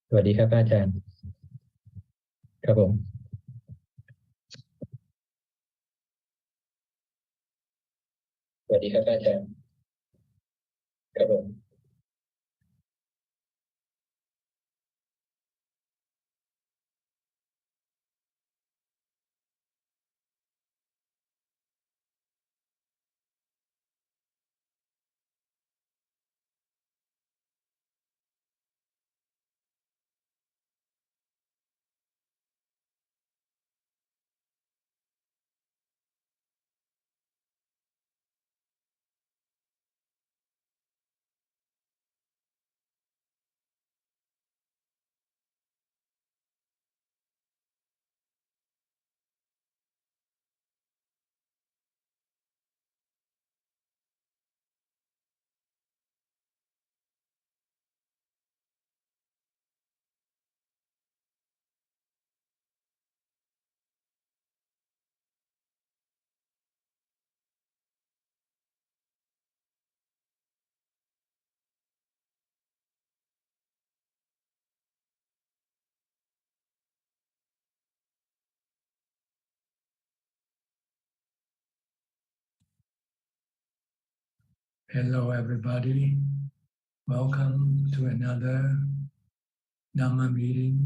สวัสดีครับอาจารย์ครับผมสวัสดีครับอาจารย์ครับผม Hello everybody, welcome to another Dhamma meeting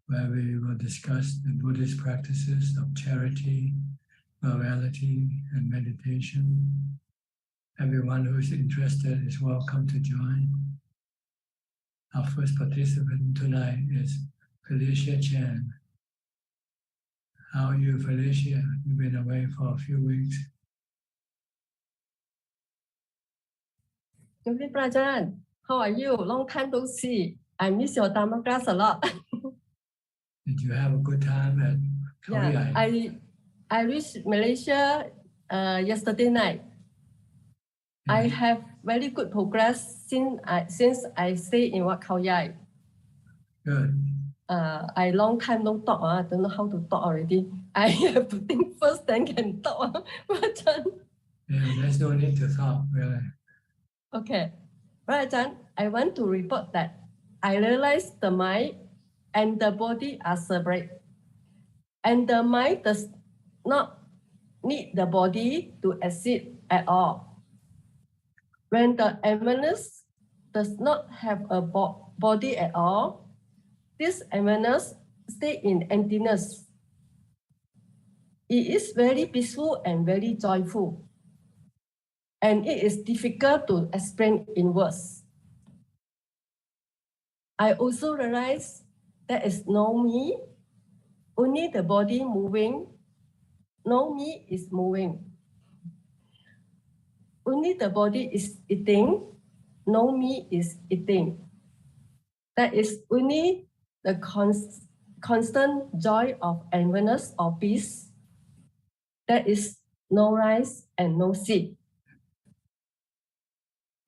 where we will discuss the Buddhist practices of charity, morality and meditation. Everyone who is interested is welcome to join. Our first participant tonight is Felicia Chan. How are you, Felicia? You've been away for a few weeks. Good evening, Ajaan. How are you? Long time no see. I miss your Dhamma class a lot. Did you have a good time at Khao Yeah, Yai? I reached Malaysia yesterday night. Yeah. I have very good progress since I stay in Wat Khao Yai. Good. I long time no talk. I don't know how to talk already. I have to think first, then can talk. Ajaan. Yeah, there's no need to talk, really. Okay. Right, Ajaan, I want to report that I realized the mind and the body are separate. And the mind does not need the body to exist at all. When the awareness does not have a body at all, this awareness stays in emptiness. It is very peaceful and very joyful. And it is difficult to explain in words. I also realize there is no me, only the body moving. No me is moving. Only the body is eating, no me is eating. That is only the constant joy of awareness or peace. There is no rise and no seed.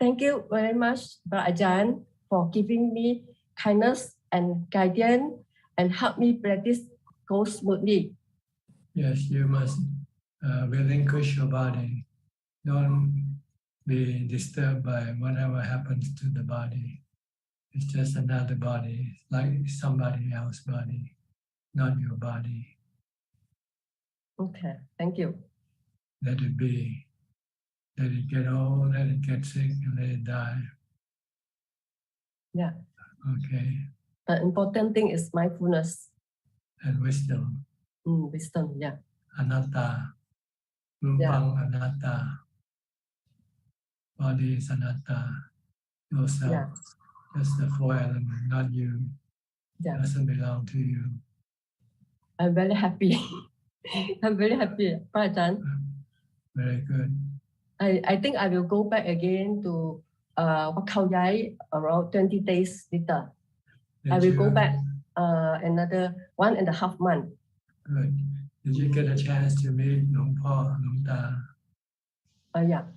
Thank you very much, Brother Ajaan, for giving me kindness and guidance and help me practice go smoothly. Yes, you must relinquish your body. Don't be disturbed by whatever happens to the body. It's just another body, like somebody else's body, not your body. Okay, thank you. Let it be. Let it get old, let it get sick, and let it die. Yeah. Okay. The important thing is mindfulness. And wisdom. Wisdom, yeah. Anatta. Rupang anatta. Body is anatta. Yourself. Yeah. Just the four elements, not you. Yeah. Doesn't belong to you. I'm very happy. I'm very happy, Ajaan. Very good. I think I will go back again to Wat Khao Yai around 20 days later. I will go back another 1.5 months. Good. Did you get a chance to meet Long Po, Long Ta? Yeah.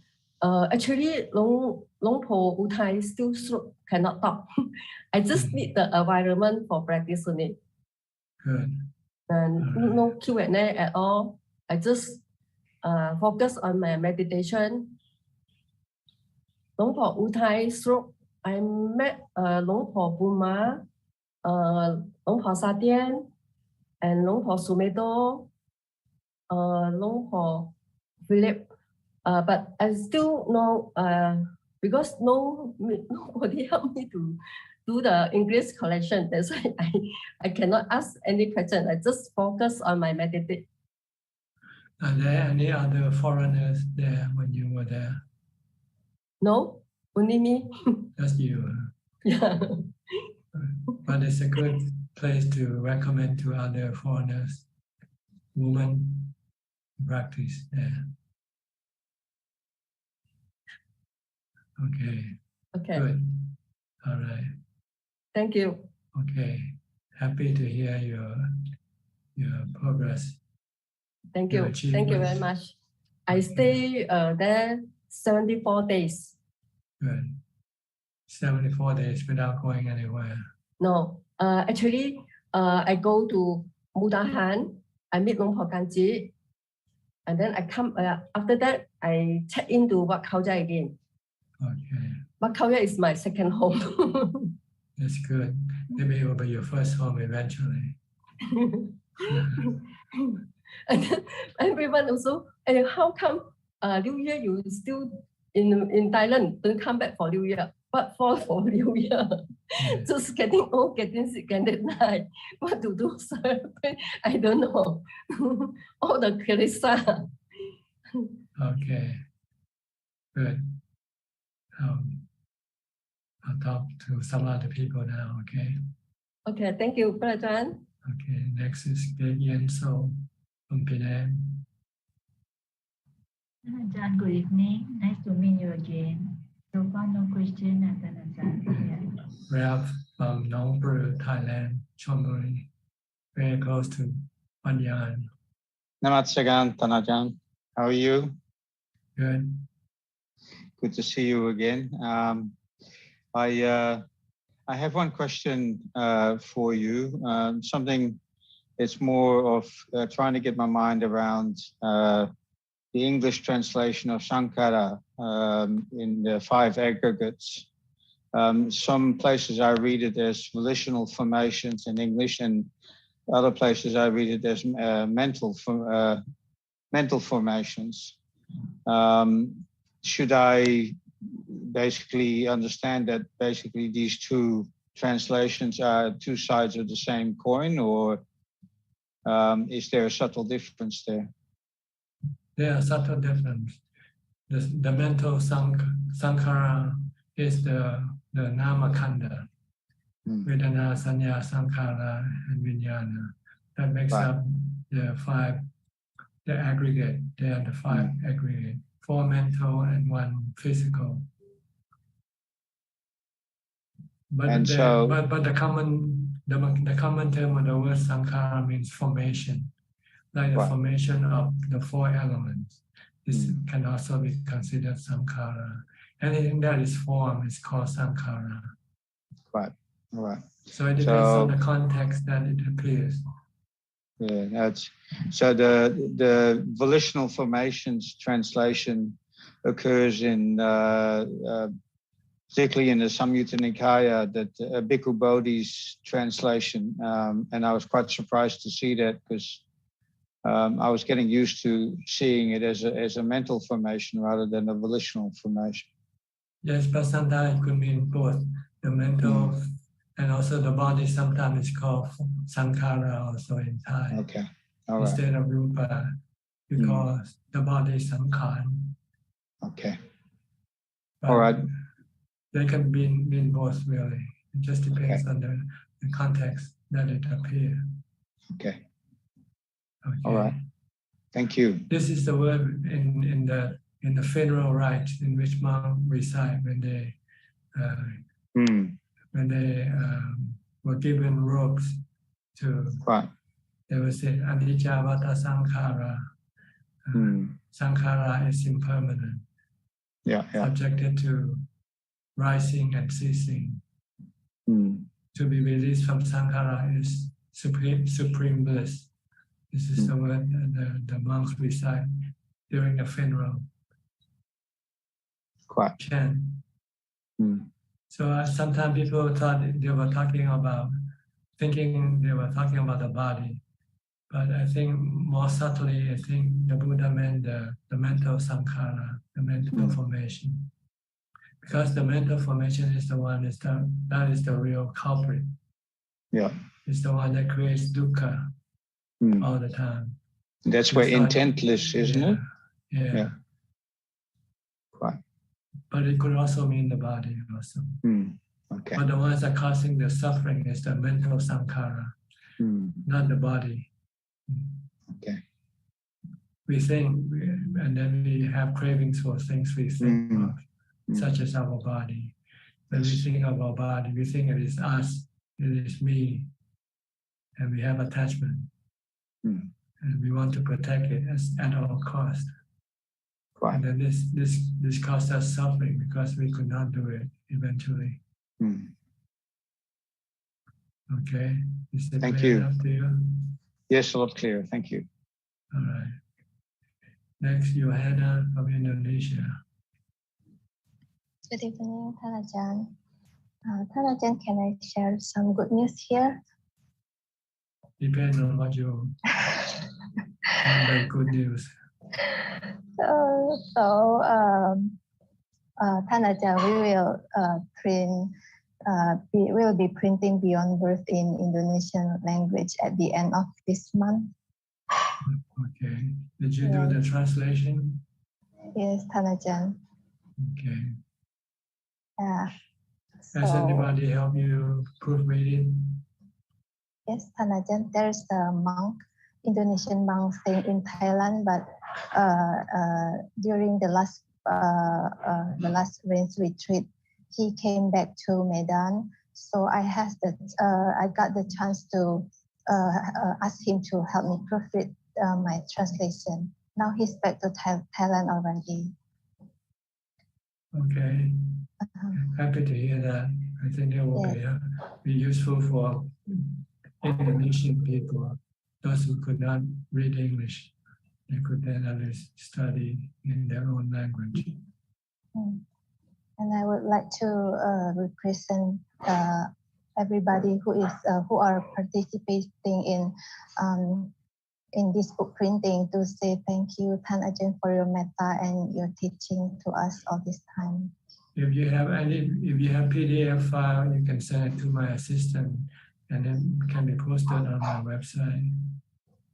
Actually, Long Po Uthai still cannot talk. I just need the environment for practice only. Good. And no Q&A at all. I just focus on my meditation. Long Po Uthai stroke. I met Long Po Buma Long Po Satien and Long Po Sumedo, Long Po Philip. But I still know, because nobody helped me to do the English collection. That's why I cannot ask any question. I just focus on my meditation. Are there any other foreigners there when you were there? No, only me. Just you. Yeah. But it's a good place to recommend to other foreigners, women, practice there. Okay. Okay. Good. All right. Thank you. Okay. Happy to hear your progress. Thank you. Thank you very much. I stay there 74 days. Good. 74 days without going anywhere. No, actually, I go to Mudahan. I meet Long Po Kanji, and then I come. After that, I check into Wat Khao again. Okay. Wat Khao is my second home. That's good. Maybe it will be your first home eventually. And then everyone also, how come New Year you still in Thailand, don't come back for New Year, but for New Year? Yes. Just getting old, getting sick, and then die. What to do, sir? I don't know. All the Kalisa. Okay. Good. I'll talk to some other people now, okay? Okay, thank you, Brother Ajaan. Okay, next is Ajaan So from Penang. Ajaan, good evening. Nice to meet you again. So far, no question, Ajaan. Yeah. Ralph from Nong Pru, Thailand, Chonburi, very close to Banyan. Namaskaram, Ajaan. How are you? Good. Good to see you again. I have one question for you. Something it's more of trying to get my mind around the English translation of Sankara in the 5 aggregates. Some places I read it as volitional formations in English, and other places I read it as mental formations. Should I basically understand that basically these 2 translations are 2 sides of the same coin, or is there a subtle difference there? There are subtle difference. The mental Sankara is the Namakanda, Vedana, Sanya, Sankara, and Vijnana. That makes up the 5, the aggregate. They are the 5 aggregate, 4 mental and 1 physical. But the common term of the word Sankara means formation, like the formation of the 4 elements. This can also be considered Sankara. Anything that is form is called Sankara. Right. So it depends on the context that it appears. Yeah, that's so the volitional formations translation occurs in particularly in the Samyutta Nikaya, that Bhikkhu Bodhi's translation, and I was quite surprised to see that because I was getting used to seeing it as a mental formation rather than a volitional formation. Yes, but sometimes it could mean both the mental and also the body. Sometimes it's called Sankara also in Thai. Okay. All Instead of Rupa, because the body is Sankara. Okay. But all right. They can mean both really. It just depends on the context that it appears. Okay. All right. Thank you. This is the word in the funeral rites in which monks recite when they were given robes to. They will say Anicca Vata Sankhara. Sankhara is impermanent. Subjected to rising and ceasing. To be released from Sankhara is supreme bliss. This is the word the monks recite during the funeral. Chant. So sometimes people thought they were talking about thinking they were talking about the body. But I think more subtly, I think the Buddha meant the mental sankhara, the mental formation. Because the mental formation is the one, that is the real culprit. Yeah. It's the one that creates dukkha all the time. That's where intentless, isn't it? Yeah. Right. But it could also mean the body also. Okay. But the ones that are causing the suffering is the mental sankhara, not the body. Okay. We think, and then we have cravings for things we think of, such as our body. When we think of our body, we think it is us, it is me, and we have attachment. And we want to protect it at all costs. Right. And then this caused us suffering because we could not do it eventually. Okay. Is it clear enough to you? Yes, a lot clearer. Thank you. All right. Next, Johanna from Indonesia. Good evening, Ajaan. Ajaan, can I share some good news here? Depends on what you mean by good news. Ajaan, we will be printing Beyond Birth in Indonesian language at the end of this month. Okay. Did you do the translation? Yes, Ajaan. Okay. Yeah. Has anybody help you proofread it? Yes, Ajaan. There's a monk, Indonesian monk staying in Thailand, but during the last rains retreat, he came back to Medan. So I got the chance to ask him to help me proofread my translation. Now he's back to Thailand already. Okay. Happy to hear that. I think it will be useful for Indonesian people, those who could not read English. They could then at least study in their own language. And I would like to represent everybody who are participating in this book printing to say thank you, Ajaan, for your metta and your teaching to us all this time. If you have PDF file, you can send it to my assistant, and then it can be posted on my website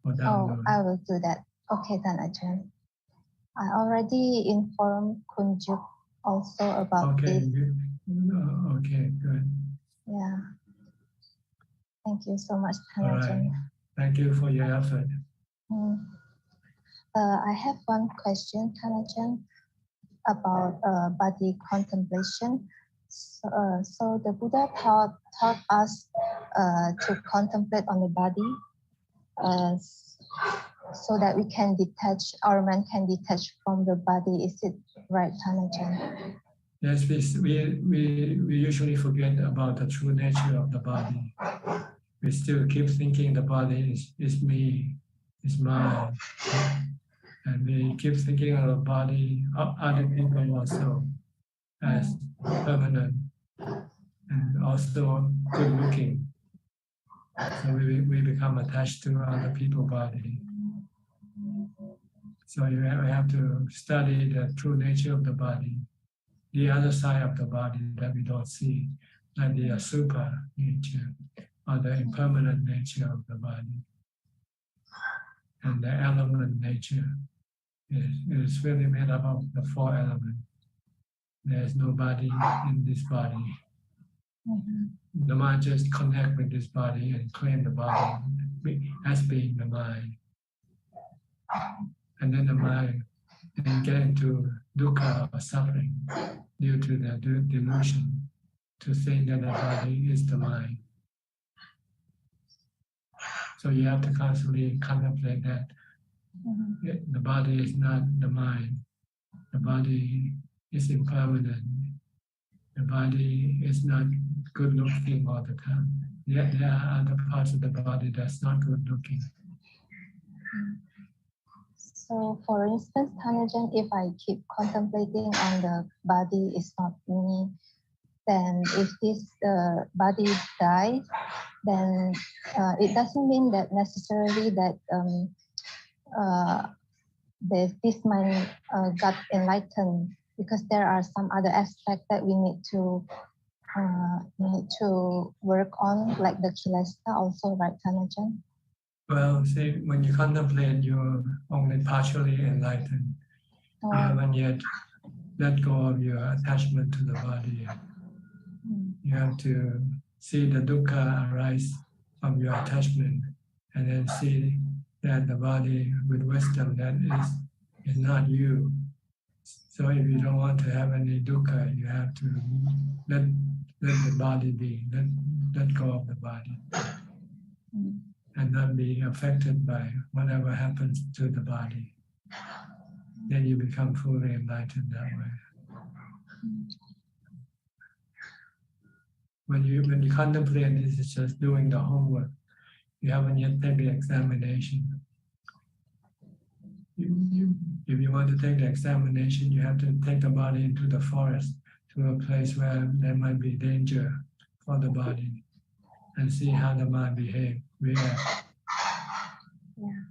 or download. I will do that. Okay, Ajaan. I already informed Kunjuk also about this. Okay, good. Yeah. Thank you so much, All right. Thank you for your effort. I have one question, Ajaan, about body contemplation. So the Buddha taught us to contemplate on the body so that we can detach, our mind can detach from the body. Is it right, Ajaan? Yes, we usually forget about the true nature of the body. We still keep thinking the body is me, is mine. And we keep thinking of the body of other people also as permanent and also good looking. So we become attached to other people's body. So you have to study the true nature of the body, the other side of the body that we don't see, like the asubha nature or the impermanent nature of the body. And the element nature is really made up of the 4 elements. There is no body in this body. The mind just connect with this body and claim the body as being the mind. And then the mind then get into dukkha or suffering due to the delusion to think that the body is the mind. So you have to constantly contemplate that the body is not the mind. The body is impermanent. The body is not good looking all the time. Yet there are other parts of the body that's not good looking. So for instance, Ajaan, if I keep contemplating on the body is not me, then if this body dies, then it doesn't mean that necessarily that this mind got enlightened, because there are some other aspects that we need to work on, like the kilesa also, right, Thanajan? Well, see, when you contemplate, you're only partially enlightened. You haven't yet let go of your attachment to the body. You have to see the dukkha arise from your attachment, and then see that the body with wisdom that is not you. So if you don't want to have any dukkha, you have to let the body be, let go of the body, and not be affected by whatever happens to the body. Then you become fully enlightened that way. When you contemplate, this is just doing the homework. You haven't yet taken the examination. If you want to take the examination, you have to take the body into the forest, to a place where there might be danger for the body, and see how the mind react. Yeah.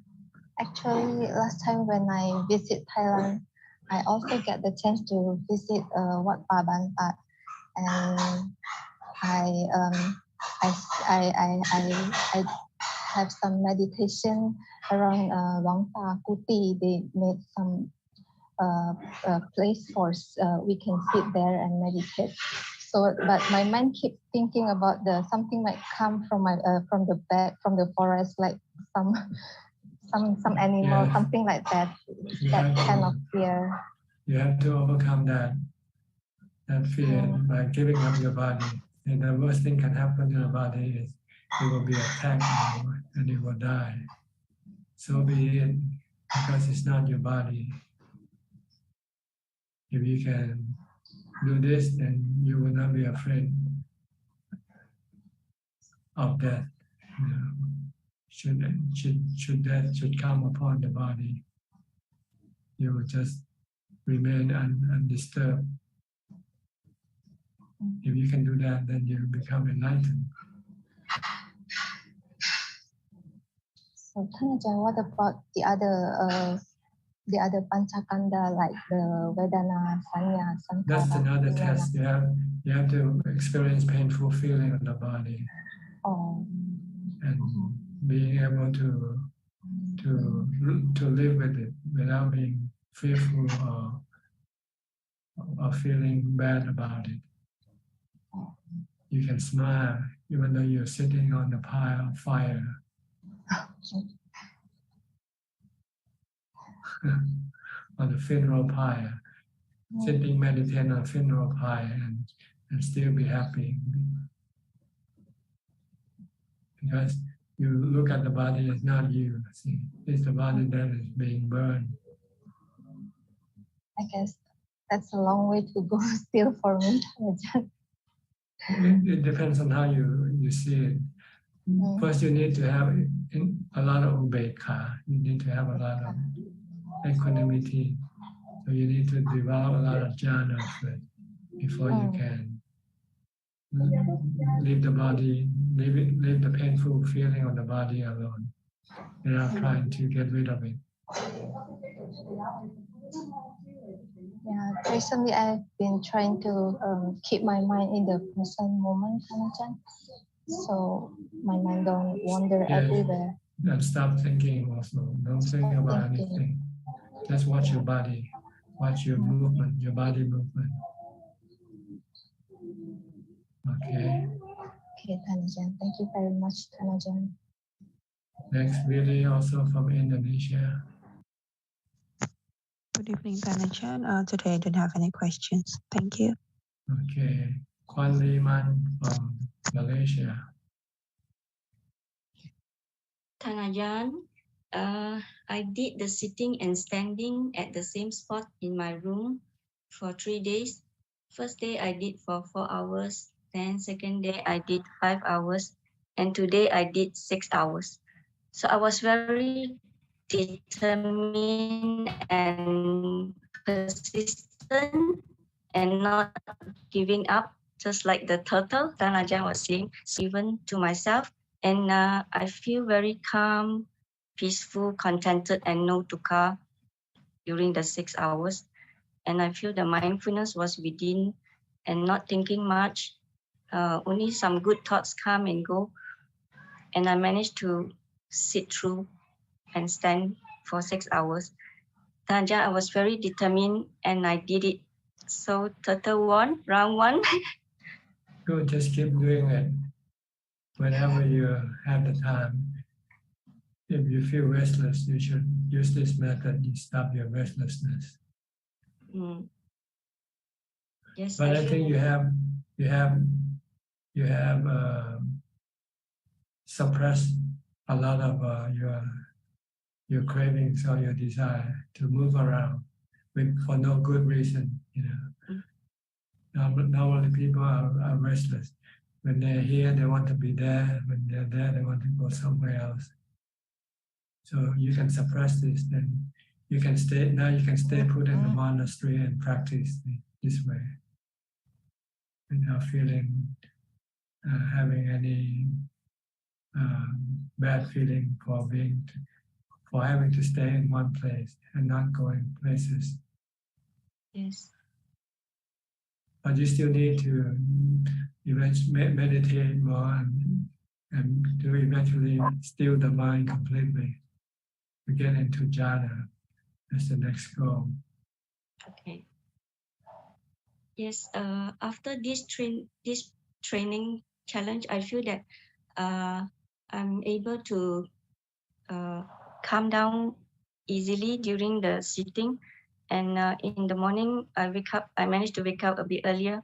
Actually, last time when I visit Thailand, I also get the chance to visit Wat Pa Bantat, and I have some meditation around Long Ta Kuti. They made some place for we can sit there and meditate. So, but my mind keeps thinking about something might come from from the back, from the forest, like some animal, something like that. That kind of fear. You have to overcome that fear by giving up your body. And the worst thing can happen to the body is it will be attacked and it will die. So be it, because it's not your body. If you can do this, then you will not be afraid of death. You know, should death come upon the body, you will just remain undisturbed. If you can do that, then you become enlightened. So, Thanajan, what about the other panchakanda, like the Vedana, Sanya, Sankhara? That's another test. You have to experience painful feeling in the body, and being able to live with it without being fearful or feeling bad about it. You can smile even though you're sitting on the pile of fire. On the funeral pyre, sitting meditating on a funeral pyre and still be happy. Because you look at the body as not you. See, it's the body that is being burned. I guess that's a long way to go still for me. It depends on how you see it. First, you need to have a lot of ubekha. You need to have a lot of equanimity. So you need to develop a lot of jhana first before you can leave the body, leave the painful feeling on the body alone without trying to get rid of it. Yeah, recently I've been trying to keep my mind in the present moment, so my mind don't wander everywhere. And stop thinking also. Don't think about anything. Just watch your body, watch your movement, your body movement. Okay. Okay, Thanajan. Thank you very much, Thanajan. Next, Billy, also from Indonesia. Good evening, Thanajan. Today I don't have any questions. Thank you. Okay. Kwan Liman from Malaysia. Thanajan, I did the sitting and standing at the same spot in my room for 3 days. First day I did for 4 hours. Then second day I did 5 hours. And today I did 6 hours. So I was very determined and persistent and not giving up, just like the turtle Thanajan was saying, even to myself. And I feel very calm, peaceful, contented, and no dukkha during the 6 hours. And I feel the mindfulness was within and not thinking much. Only some good thoughts come and go. And I managed to sit through and stand for 6 hours. Tanja, I was very determined and I did it. So total one, round one. Good, just keep doing it. Whenever you have the time, if you feel restless, you should use this method to stop your restlessness. Mm. Yes, But I think you have suppressed a lot of your cravings or your desire to move around for no good reason. Normally people are restless. When they're here, they want to be there. When they're there, they want to go somewhere else. So you can suppress this, then you can stay. Now you can stay put in the monastery and practice this way, without feeling having any bad feeling for having to stay in one place and not going places. Yes. But you still need to meditate more and to eventually still the mind completely to get into jhana. That's the next goal. Okay. Yes. After this training challenge, I feel that I'm able to calm down easily during the sitting. And in the morning, I managed to wake up a bit earlier.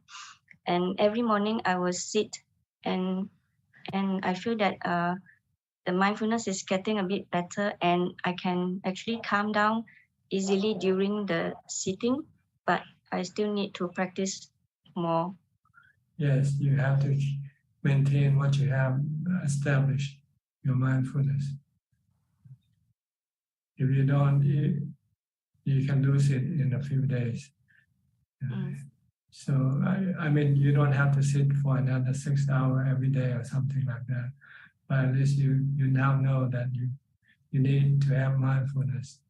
And every morning I will sit and I feel that the mindfulness is getting a bit better and I can actually calm down easily during the sitting, but I still need to practice more. Yes, you have to maintain what you have established, your mindfulness. If you don't, you can lose it in a few days. So, I mean, you don't have to sit for another 6 hours every day or something like that. But at least you now know that you need to have mindfulness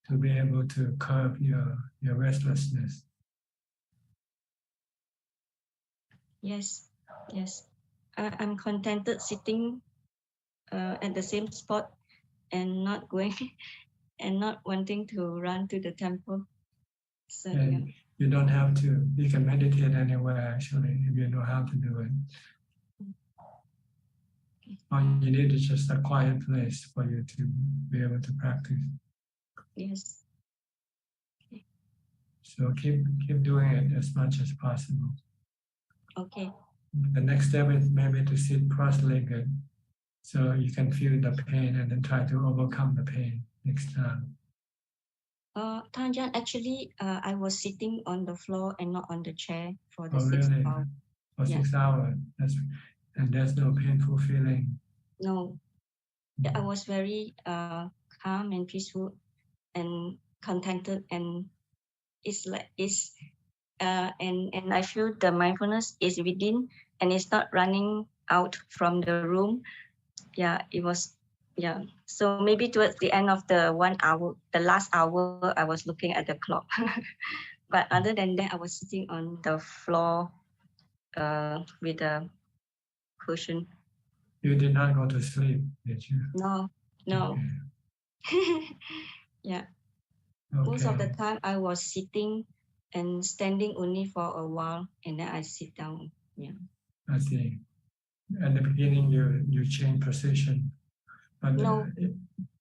to be able to curb your restlessness. Yes, yes. I'm contented sitting at the same spot and not going and not wanting to run to the temple. So, yeah. You don't have to. You can meditate anywhere actually if you know how to do it. All you need is just a quiet place for you to be able to practice. Yes. So keep doing it as much as possible. Okay. The next step is maybe to sit cross-legged so you can feel the pain and then try to overcome the pain next time. Tanjan, actually, I was sitting on the floor and not on the chair for the 6 hours. For 6 hours. And there's no painful feeling. No. I was very calm and peaceful and contented, and and I feel the mindfulness is within and it's not running out from the room. Yeah, it was. Yeah, so maybe towards the end of the 1 hour, the last hour, I was looking at the clock. But other than that, I was sitting on the floor with a cushion. You did not go to sleep, did you? No. Okay. Yeah. Okay. Most of the time I was sitting and standing only for a while, and then I sit down. Yeah. I see. At the beginning, you change position. But no,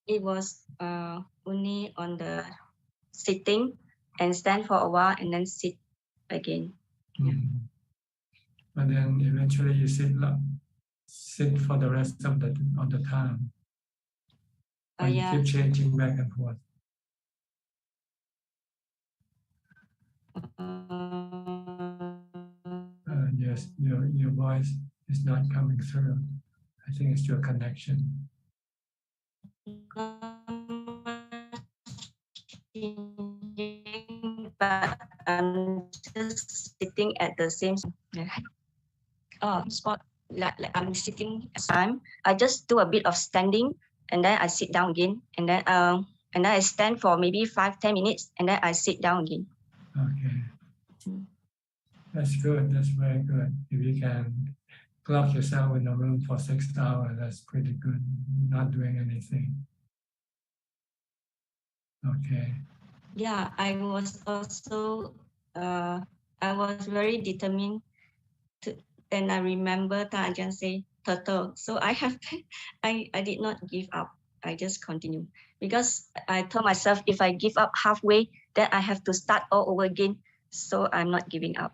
it was only on the sitting and stand for a while and then sit again. Yeah. But then eventually you sit for the rest of the time. Or you keep changing back and forth. Yes, your voice is not coming through. I think it's your connection. But I'm just sitting at the same spot. like I'm sitting time, I just do a bit of standing and then I sit down again, and then I stand for maybe 5-10 minutes and then I sit down again. Okay. That's good. That's very good. If you can lock yourself in a room for 6 hours, that's pretty good. Not doing anything. Okay. Yeah, I was also I was very determined to, and I remember Ajaan say turtle. So I have I did not give up. I just continue because I told myself if I give up halfway, then I have to start all over again. So I'm not giving up.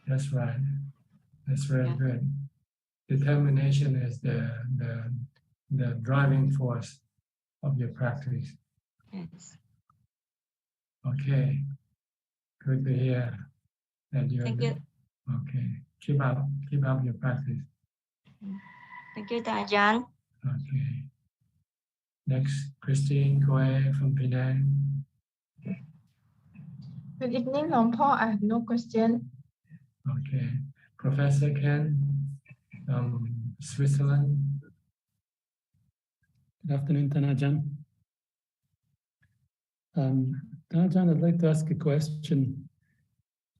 That's right. That's very good. Determination is the driving force of your practice. Yes. Okay. Good to hear that you're Thank you. Okay. Keep up your practice. Thank you, Ajaan. Okay. Next, Christine Goe from Penang. Good evening, Long Po. I have no question. Okay. Professor Ken from Switzerland. Good afternoon, Ajaan. Ajaan, I'd like to ask a question.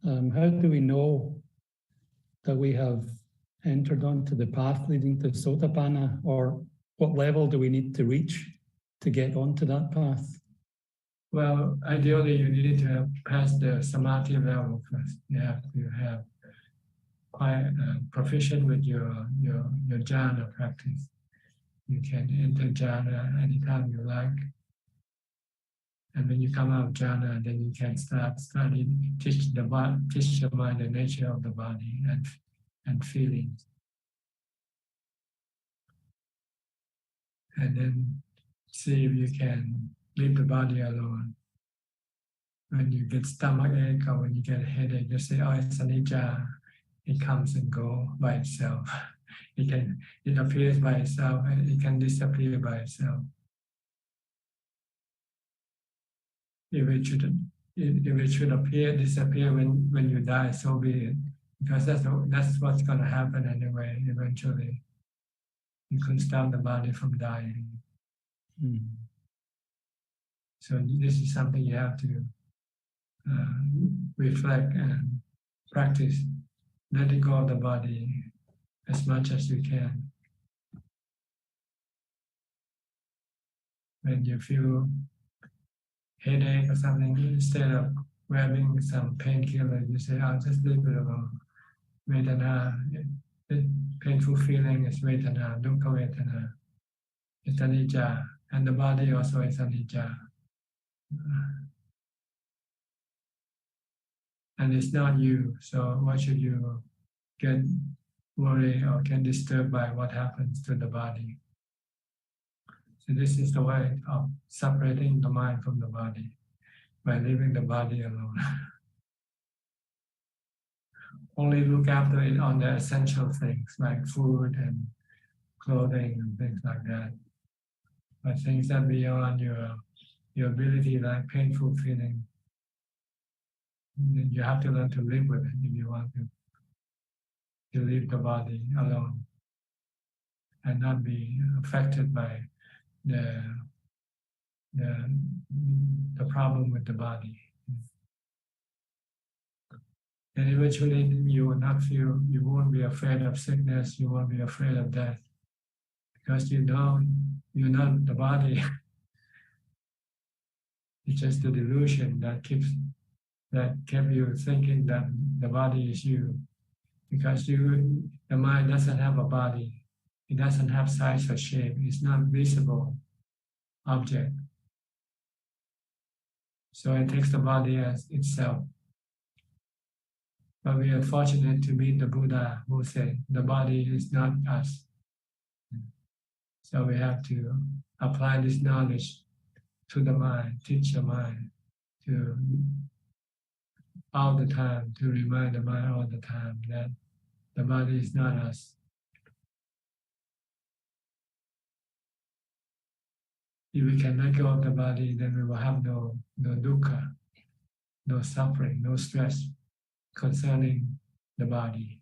How do we know that we have entered onto the path leading to Sotapanna, or what level do we need to reach to get onto that path? Well, ideally, you need to have passed the samadhi level first. You have to have quite proficient with your jhana practice. You can enter jhana anytime you like. And when you come out of jhana, then you can start studying, teach your mind the nature of the body and feelings. And then see if you can leave the body alone. When you get stomach ache or when you get a headache, you say, oh, it's anicca. It comes and goes by itself. It appears by itself and it can disappear by itself. If it should disappear when you die, so be it. Because that's what's going to happen anyway, eventually. You couldn't stop the body from dying. So this is something you have to reflect and practice. Letting go of the body as much as you can. When you feel headache or something, instead of grabbing some painkiller, you say, I'll just leave it alone. Vedana, the painful feeling is Vedana, dukkha Vedana. It's anicca, and the body also is anicca. And it's not you, so why should you get worried or get disturbed by what happens to the body? So this is the way of separating the mind from the body, by leaving the body alone. Only look after it on the essential things like food and clothing and things like that. But things that beyond your ability, like painful feeling, you have to learn to live with it if you want to leave the body alone and not be affected by the problem with the body. And eventually you will not feel, you won't be afraid of sickness, you won't be afraid of death. Because you know the body. It's just the delusion that kept you thinking that the body is you. Because the mind doesn't have a body. It doesn't have size or shape. It's not visible object. So it takes the body as itself. But we are fortunate to meet the Buddha who said the body is not us. So we have to apply this knowledge to the mind, teach the mind to all the time, to remind the mind all the time that the body is not us. If we can let go of the body, then we will have no dukkha, no suffering, no stress concerning the body.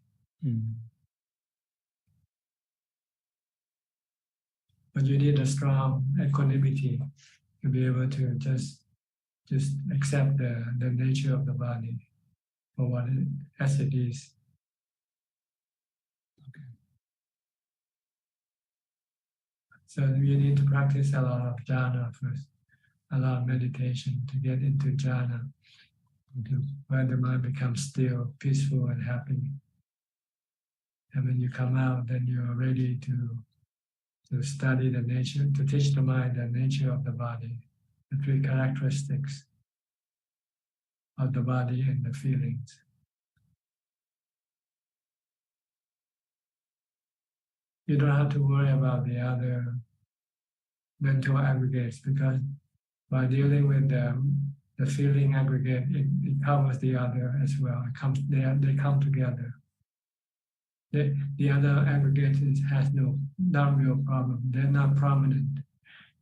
but you need a strong equanimity to be able to just accept the nature of the body for what as it is. Okay. So you need to practice a lot of jhana first, a lot of meditation to get into jhana, where the mind becomes still, peaceful, and happy. And when you come out, then you are ready to study the nature, to teach the mind the nature of the body, the three characteristics of the body and the feelings. You don't have to worry about the other mental aggregates, because by dealing with the feeling aggregate, it covers the other as well. They come together. The other aggregates has not real problem. They're not prominent.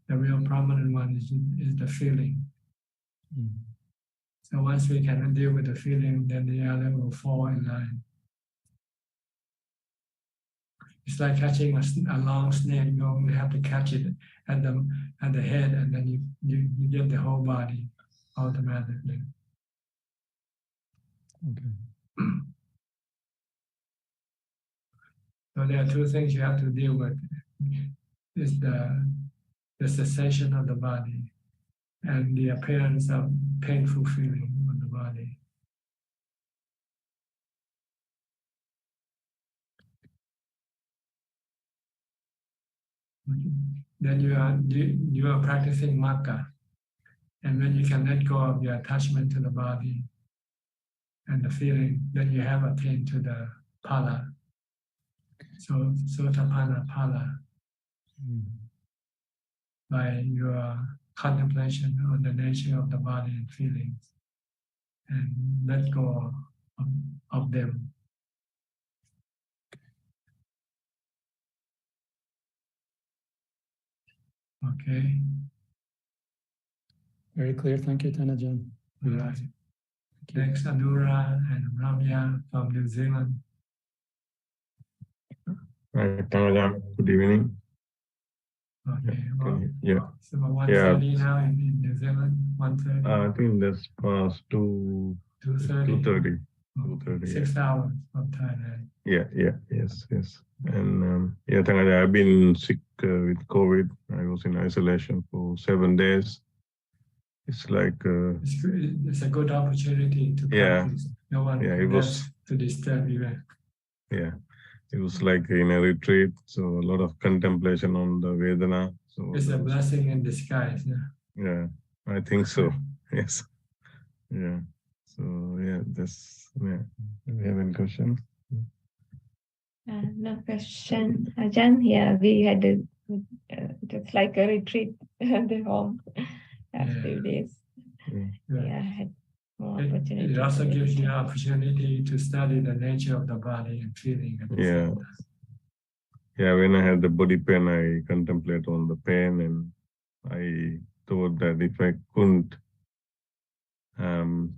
The real prominent one is the feeling. So once we can deal with the feeling, then the other will fall in line. It's like catching a long snake. You only have to catch it at the head, and then you get the whole body automatically. Okay. So there are two things you have to deal with. Is the cessation of the body and the appearance of painful feeling on the body. Then you are practicing Magga, and when you can let go of your attachment to the body and the feeling, then you have attained to the Phala. So Sotapanna Phala. By your contemplation on the nature of the body and feelings, and let go of them. Okay. Very clear. Thank you, Ajaan. Right. Next, Anura and Ramya from New Zealand. Ajaan, good evening. Okay. Well, yeah. So 1:30 now in New Zealand. 1:30. I think that's past 2:30. 2:30. 6 hours from Thailand. Yes. And Ajaan, I've been sick with COVID. I was in isolation for 7 days. It's like it's a good opportunity to practice. No one to disturb you. Yeah, it was like in a retreat, so a lot of contemplation on the Vedana. So it's a blessing in disguise. Yeah, I think so. Yes. Yeah. So we have any question? No question. Ajaan, we had just like a retreat at the home last few days. Had more opportunity. It also gives you an opportunity to study the nature of the body and feeling. Yeah, when I had the body pain, I contemplate on the pain, and I thought that if I couldn't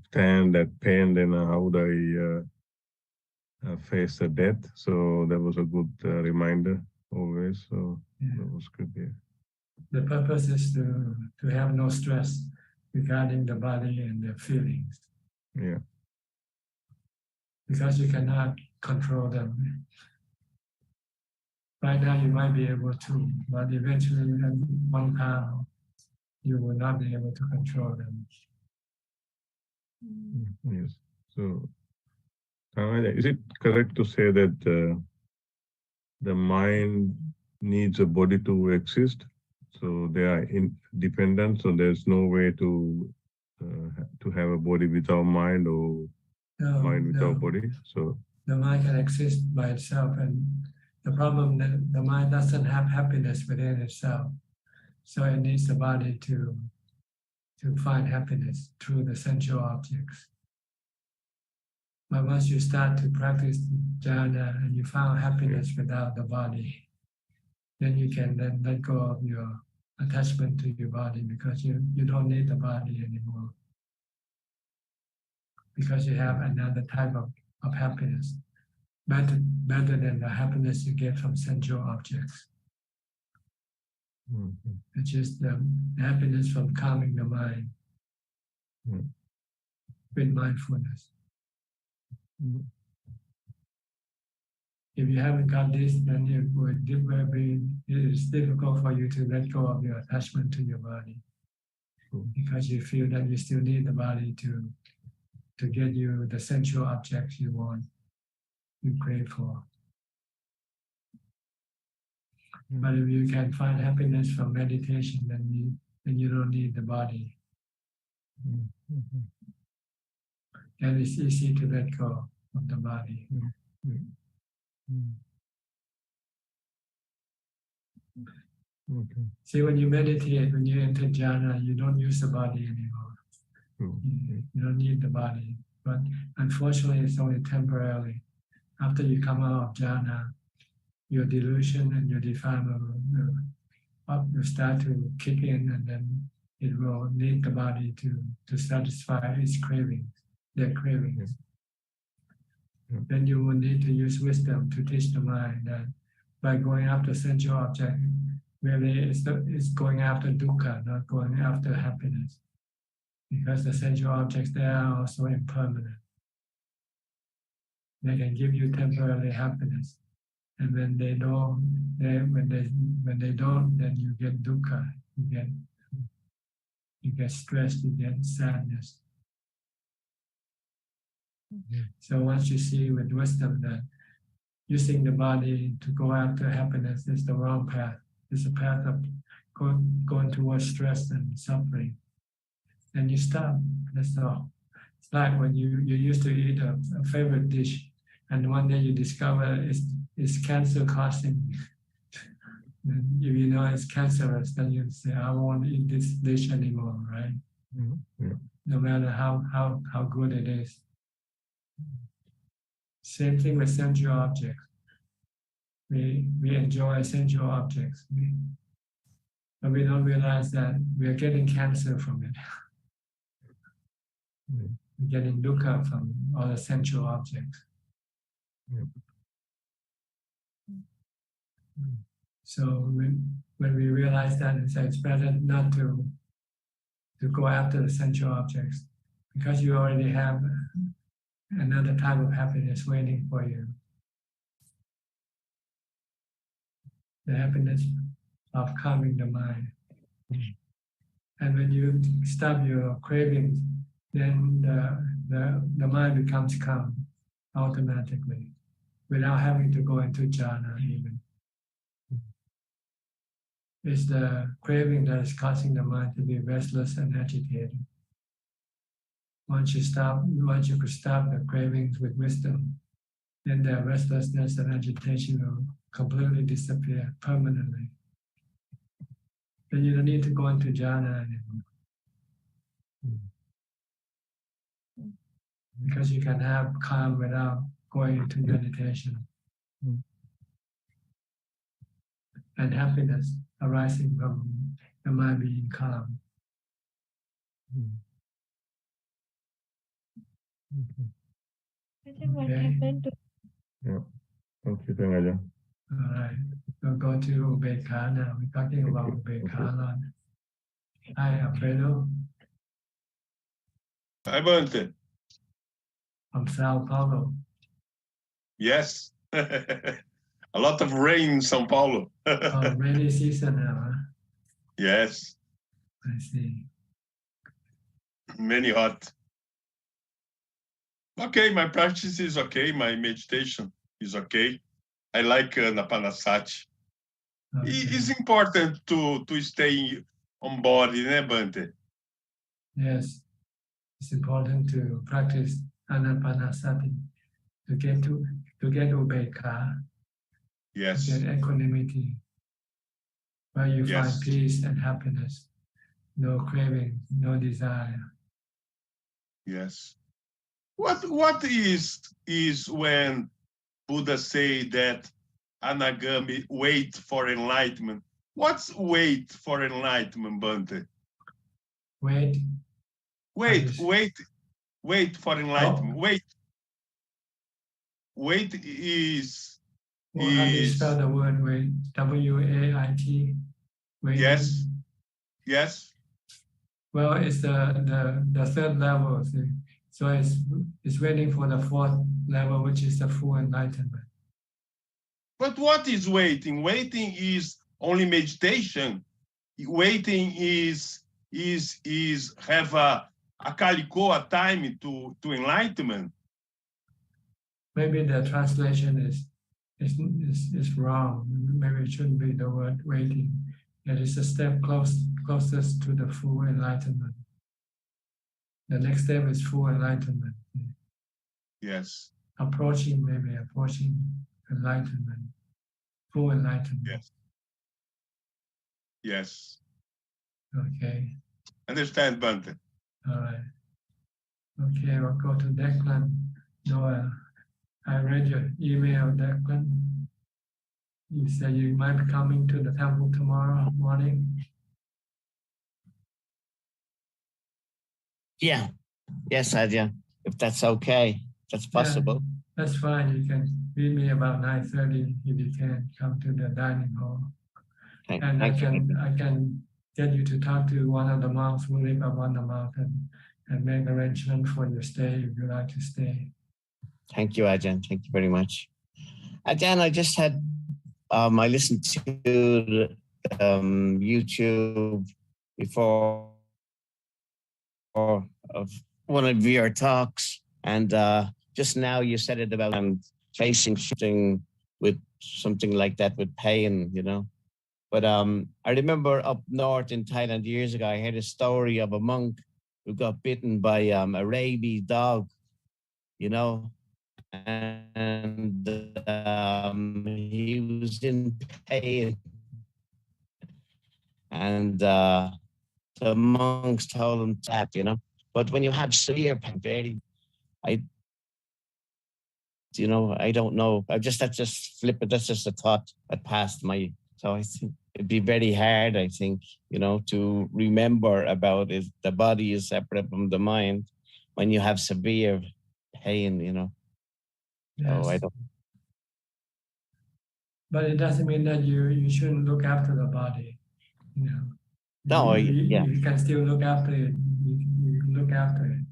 stand that pain, then how would I face the death? So that was a good reminder always. So that was good. Yeah. The purpose is to have no stress regarding the body and the feelings. Yeah. Because you cannot control them. Right now you might be able to, but eventually one time you will not be able to control them. Yes. So is it correct to say that the mind needs a body to exist? So they are independent, so there's no way to have a body without mind or mind without body. So the mind can exist by itself, and the problem that the mind doesn't have happiness within itself, so it needs the body to find happiness through the sensual objects. But once you start to practice jhana and you found happiness without the body, then you can then let go of your attachment to your body, because you don't need the body anymore. Because you have another type of happiness, better than the happiness you get from sensual objects. It's just the happiness from calming the mind with mindfulness. If you haven't got this, then it's difficult for you to let go of your attachment to your body, because you feel that you still need the body to get you the sensual objects you want, you crave for. But if you can find happiness from meditation, then you don't need the body. Then it's easy to let go of the body. See, when you meditate, when you enter jhana, you don't use the body anymore. You don't need the body. But unfortunately, it's only temporarily. After you come out of jhana, your delusion and your defilement will start to kick in, and then it will need the body to satisfy its cravings, their cravings. Then you will need to use wisdom to teach the mind that by going after sensual object, really it's going after dukkha, not going after happiness. Because the sensual objects, they are also impermanent. They can give you temporary happiness. And when they don't, when they don't, then you get dukkha, you get stressed, you get sadness. So once you see with wisdom that using the body to go after happiness is the wrong path, it's a path of going towards stress and suffering, then you stop. That's all. It's like when you used to eat a favorite dish, and one day you discover it's cancer causing. And if you know it's cancerous, then you say, I won't eat this dish anymore, right? No matter how good it is. Same thing with sensual objects. We enjoy sensual objects, but we don't realize that we are getting cancer from it. We're getting dukkha from all the sensual objects. So when we realize that, it's better not to go after the sensual objects, because you already have another type of happiness waiting for you. The happiness of calming the mind. And when you stop your cravings, then the mind becomes calm automatically, without having to go into jhana even. It's the craving that is causing the mind to be restless and agitated. Once you could stop the cravings with wisdom, then the restlessness and agitation will completely disappear permanently. Then you don't need to go into jhana anymore. Because you can have calm without going into meditation. And happiness arising from the mind being calm. What happened to... Yeah. Okay, thank you. All right. We'll go to Ubekha now. We're talking about Ubekha a lot. Hi, Alfredo. Hi, Bante. From Sao Paulo. Yes. A lot of rain in São Paulo. Rainy season now, huh? Yes. I see. Many hot. Okay, my practice is okay. My meditation is okay. I like Napanasati. Okay. It's important to stay on body, né, Bante? Yes. It's important to practice Anapanasati to get Ubekha. Yes. To get equanimity, where you find peace and happiness, no craving, no desire. Yes. What is when Buddha say that Anagami wait for enlightenment? What's wait for enlightenment, Bante? Wait for enlightenment. Oh. Wait is. Well, how do you spell the word wait? W-A-I-T. waiting. Yes. Yes. Well, it's the third level. See? So it's waiting for the fourth level, which is the full enlightenment. But what is waiting? Waiting is only meditation. Waiting is have a calico time to enlightenment. Maybe the translation is wrong. Maybe it shouldn't be the word waiting. It is a step closest to the full enlightenment. The next step is full enlightenment. Yes. Approaching enlightenment. Full enlightenment. Yes. Yes. Okay. Understand, Bante. All right. Okay, we'll go to Declan. Noah, I read your email, Declan. You said you might be coming to the temple tomorrow morning. Yeah. Yes, Ajahn. If that's okay, that's possible. Yeah, that's fine. You can meet me about 9:30 if you can come to the dining hall. And I can get you to talk to one of the monks who live up on the mountain and make arrangement for your stay if you like to stay. Thank you, Ajahn. Thank you very much. Ajahn, I just had, I listened to YouTube before of one of your talks, and just now you said it about facing something with something like that with pain, you know. But I remember up north in Thailand years ago, I heard a story of a monk who got bitten by a rabies dog, you know, and he was in pain. And the monks told him that, you know. But when you have severe pain, I don't know. That's just flippant. That's just a thought that passed my. So I think it'd be very hard, I think, you know, to remember about it. The body is separate from the mind when you have severe pain, you know. Yes. So I don't. But it doesn't mean that you shouldn't look after the body, you know. No, you can still look after it. You look after it.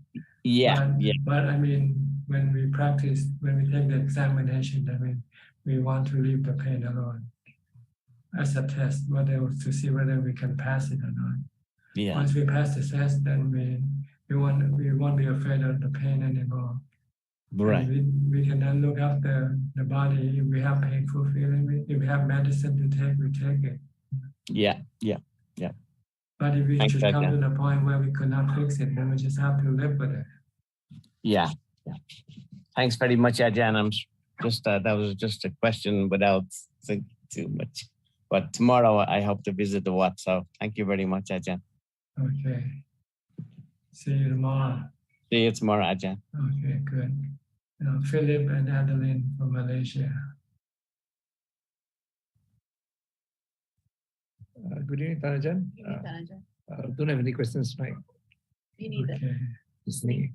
Yeah, But I mean, when we practice, when we take the examination, I mean, we want to leave the pain alone as a test, to see whether we can pass it or not. Yeah. Once we pass the test, then we won't be afraid of the pain anymore. Right. We can then look after the body. If we have painful feeling, if we have medicine to take, we take it. Yeah. But if we should come to the point where we could not fix it, then we just have to live with it. Yeah. Thanks very much, Ajahn. I'm just that was just a question without thinking too much. But tomorrow I hope to visit the Wat. So thank you very much, Ajahn. Okay. See you tomorrow. See you tomorrow, Ajahn. Okay, good. Philip and Adeline from Malaysia. Good evening, Ajahn. Don't have any questions, right? Me neither. Okay. It's me.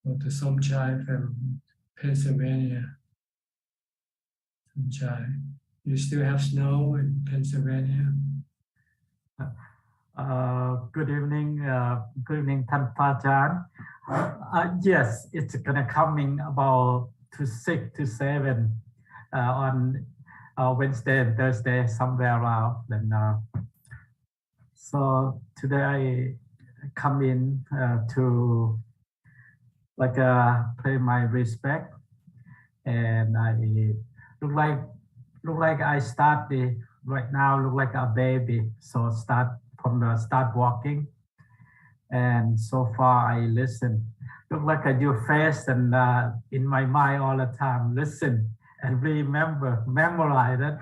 Go to Somchai from Pennsylvania. Somchai. You still have snow in Pennsylvania? Good evening, Tan Ajahn. Yes, it's gonna coming about to 6 to 7 on Wednesday and Thursday, somewhere around. Then, so today I come in to pay my respect, and I look like I start right now look like a baby. So start walking, and so far I listen. Look like I do fast and in my mind all the time, listen and memorize it.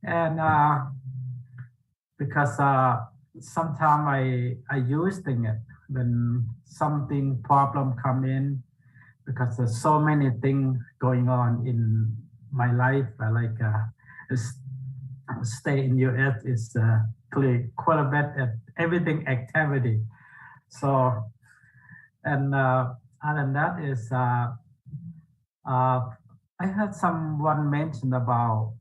And because sometimes I using it when something problem come in, because there's so many things going on in my life. I stay in US is quite a bit at everything activity. So, and other than that is, I heard someone mention about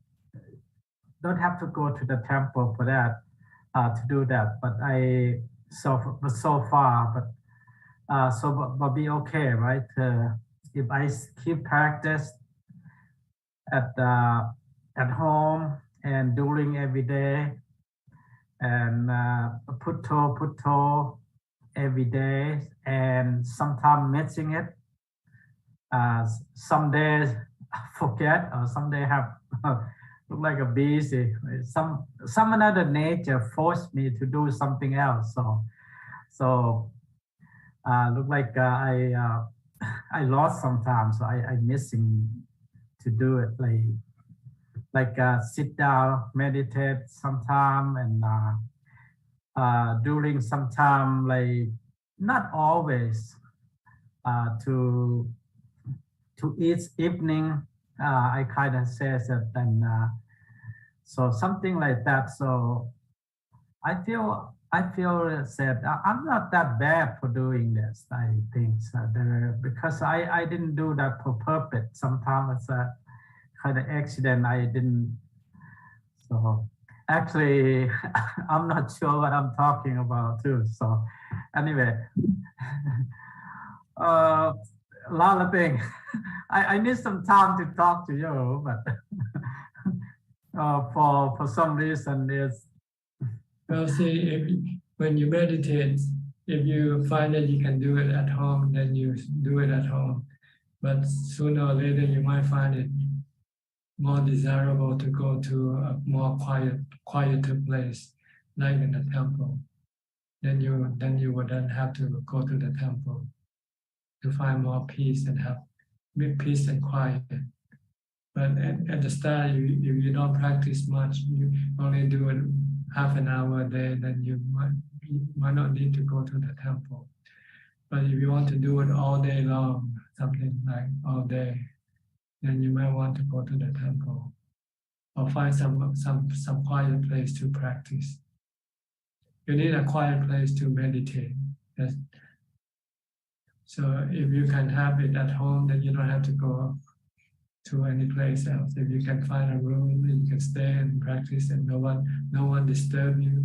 don't have to go to the temple for that. to do that. But so far, but be okay, right? If I keep practice at home and during every day, and putto every day, and sometimes missing it. Some days forget, or some days have look like a busy. Some another nature forced me to do something else. So look like I lost sometimes. So I missing to do it, like sit down, meditate sometime, and during some time, like not always, to each evening, I kind of says that, and so something like that. So I feel said I'm not that bad for doing this. I think so, because I didn't do that for purpose. Sometimes it's a kind of accident. I didn't. So actually, I'm not sure what I'm talking about too. So anyway, a lot of things. I need some time to talk to you, but for some reason it's. Well, see, when you meditate, if you find that you can do it at home, then you do it at home. But sooner or later, you might find it more desirable to go to a more quieter place, like in a temple. Then you would then have to go to the temple to find more peace and have peace and quiet. But at the start, if you don't practice much, you only do it half an hour a day, then you might not need to go to the temple. But if you want to do it all day long, something like all day, then you might want to go to the temple or find some quiet place to practice. You need a quiet place to meditate. So if you can have it at home, then you don't have to go to any place else. If you can find a room, you can stay and practice, and no one disturb you.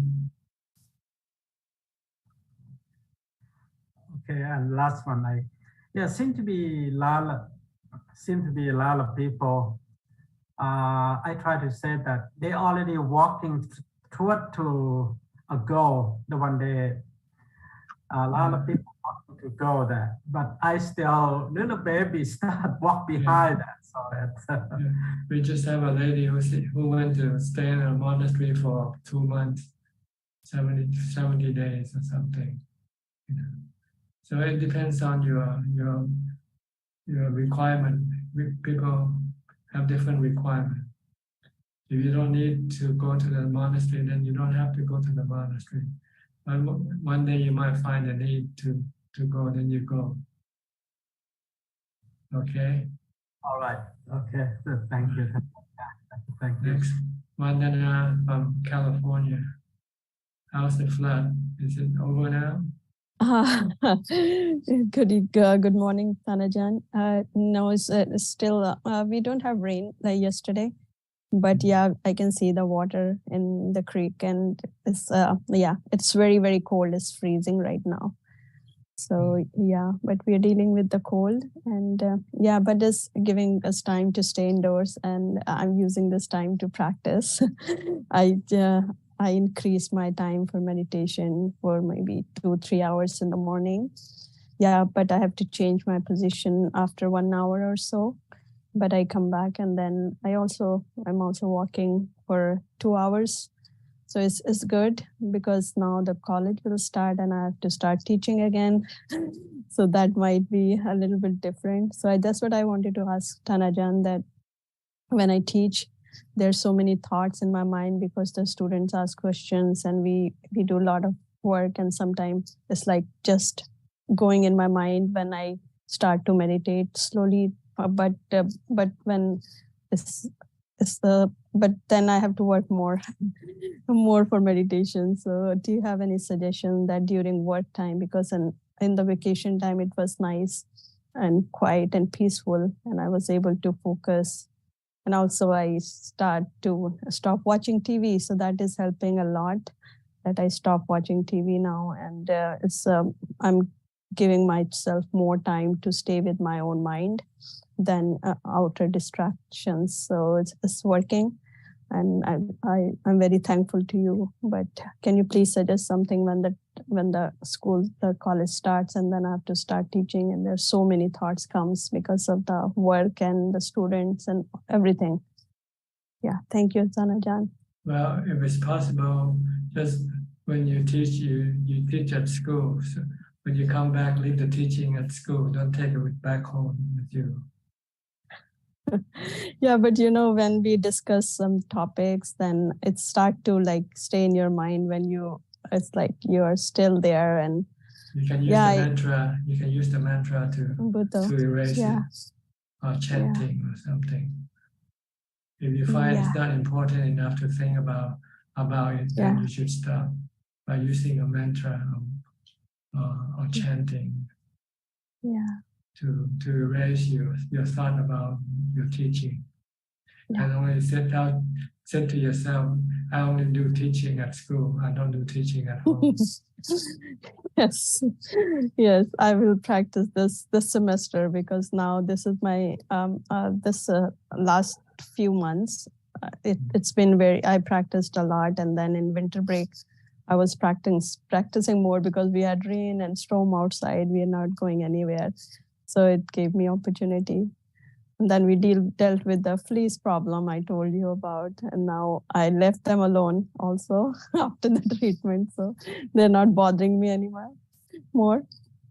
Okay, and last one, seem to be a lot of people. I try to say that they already walking toward to a goal. The one day, a lot of people want to go there, but I still little baby start walk behind that. So that's, we just have a lady who went to stay in a monastery for 2 months, 70 days or something. So it depends on your requirement. People have different requirements. If you don't need to go to the monastery, then you don't have to go to the monastery. But one day you might find a need to go, then you go. Okay? All right. Okay. Thank you. Thank you. Next, Vandana from California. How's the flood? Is it over now? Good morning, Thanajan. No, it's still, we don't have rain like yesterday, but yeah, I can see the water in the creek, and it's, it's very, very cold. It's freezing right now. So yeah, but we're dealing with the cold, and but it's giving us time to stay indoors, and I'm using this time to practice. I increase my time for meditation for maybe 2-3 hours in the morning. Yeah, but I have to change my position after 1 hour or so. But I come back, and then I'm also walking for 2 hours. So it's good because now the college will start and I have to start teaching again. So that might be a little bit different. So that's what I wanted to ask Thanajan, that when I teach, there's so many thoughts in my mind because the students ask questions and we do a lot of work, and sometimes it's like just going in my mind when I start to meditate slowly. But when but then I have to work more for meditation. So do you have any suggestion that during work time, because in the vacation time it was nice and quiet and peaceful, and I was able to focus. And also I stop watching TV. So that is helping a lot. that I stop watching TV now, and I'm giving myself more time to stay with my own mind than outer distractions. So it's working, and I'm very thankful to you. But can you please suggest something when the college starts, and then I have to start teaching, and there's so many thoughts comes because of the work and the students and everything. Yeah, thank you, Ajaan. Well, if it's possible, just when you teach, you teach at school. So when you come back, leave the teaching at school. Don't take it back home with you. Yeah, but you know, when we discuss some topics, then it start to like stay in your mind when it's like you are still there, and you can use the mantra. You can use the mantra to erase it, or chanting or something. If you find it's not important enough to think about it, then you should stop by using a mantra or chanting. Yeah. To erase your thought about your teaching. And only said to yourself, I only do teaching at school. I don't do teaching at home. Yes, I will practice this semester, because now this is my last few months. It's been I practiced a lot, and then in winter break, I was practicing more because we had rain and storm outside. We are not going anywhere. So it gave me opportunity. And then we dealt with the fleas problem I told you about. And now I left them alone also after the treatment. So they're not bothering me anymore.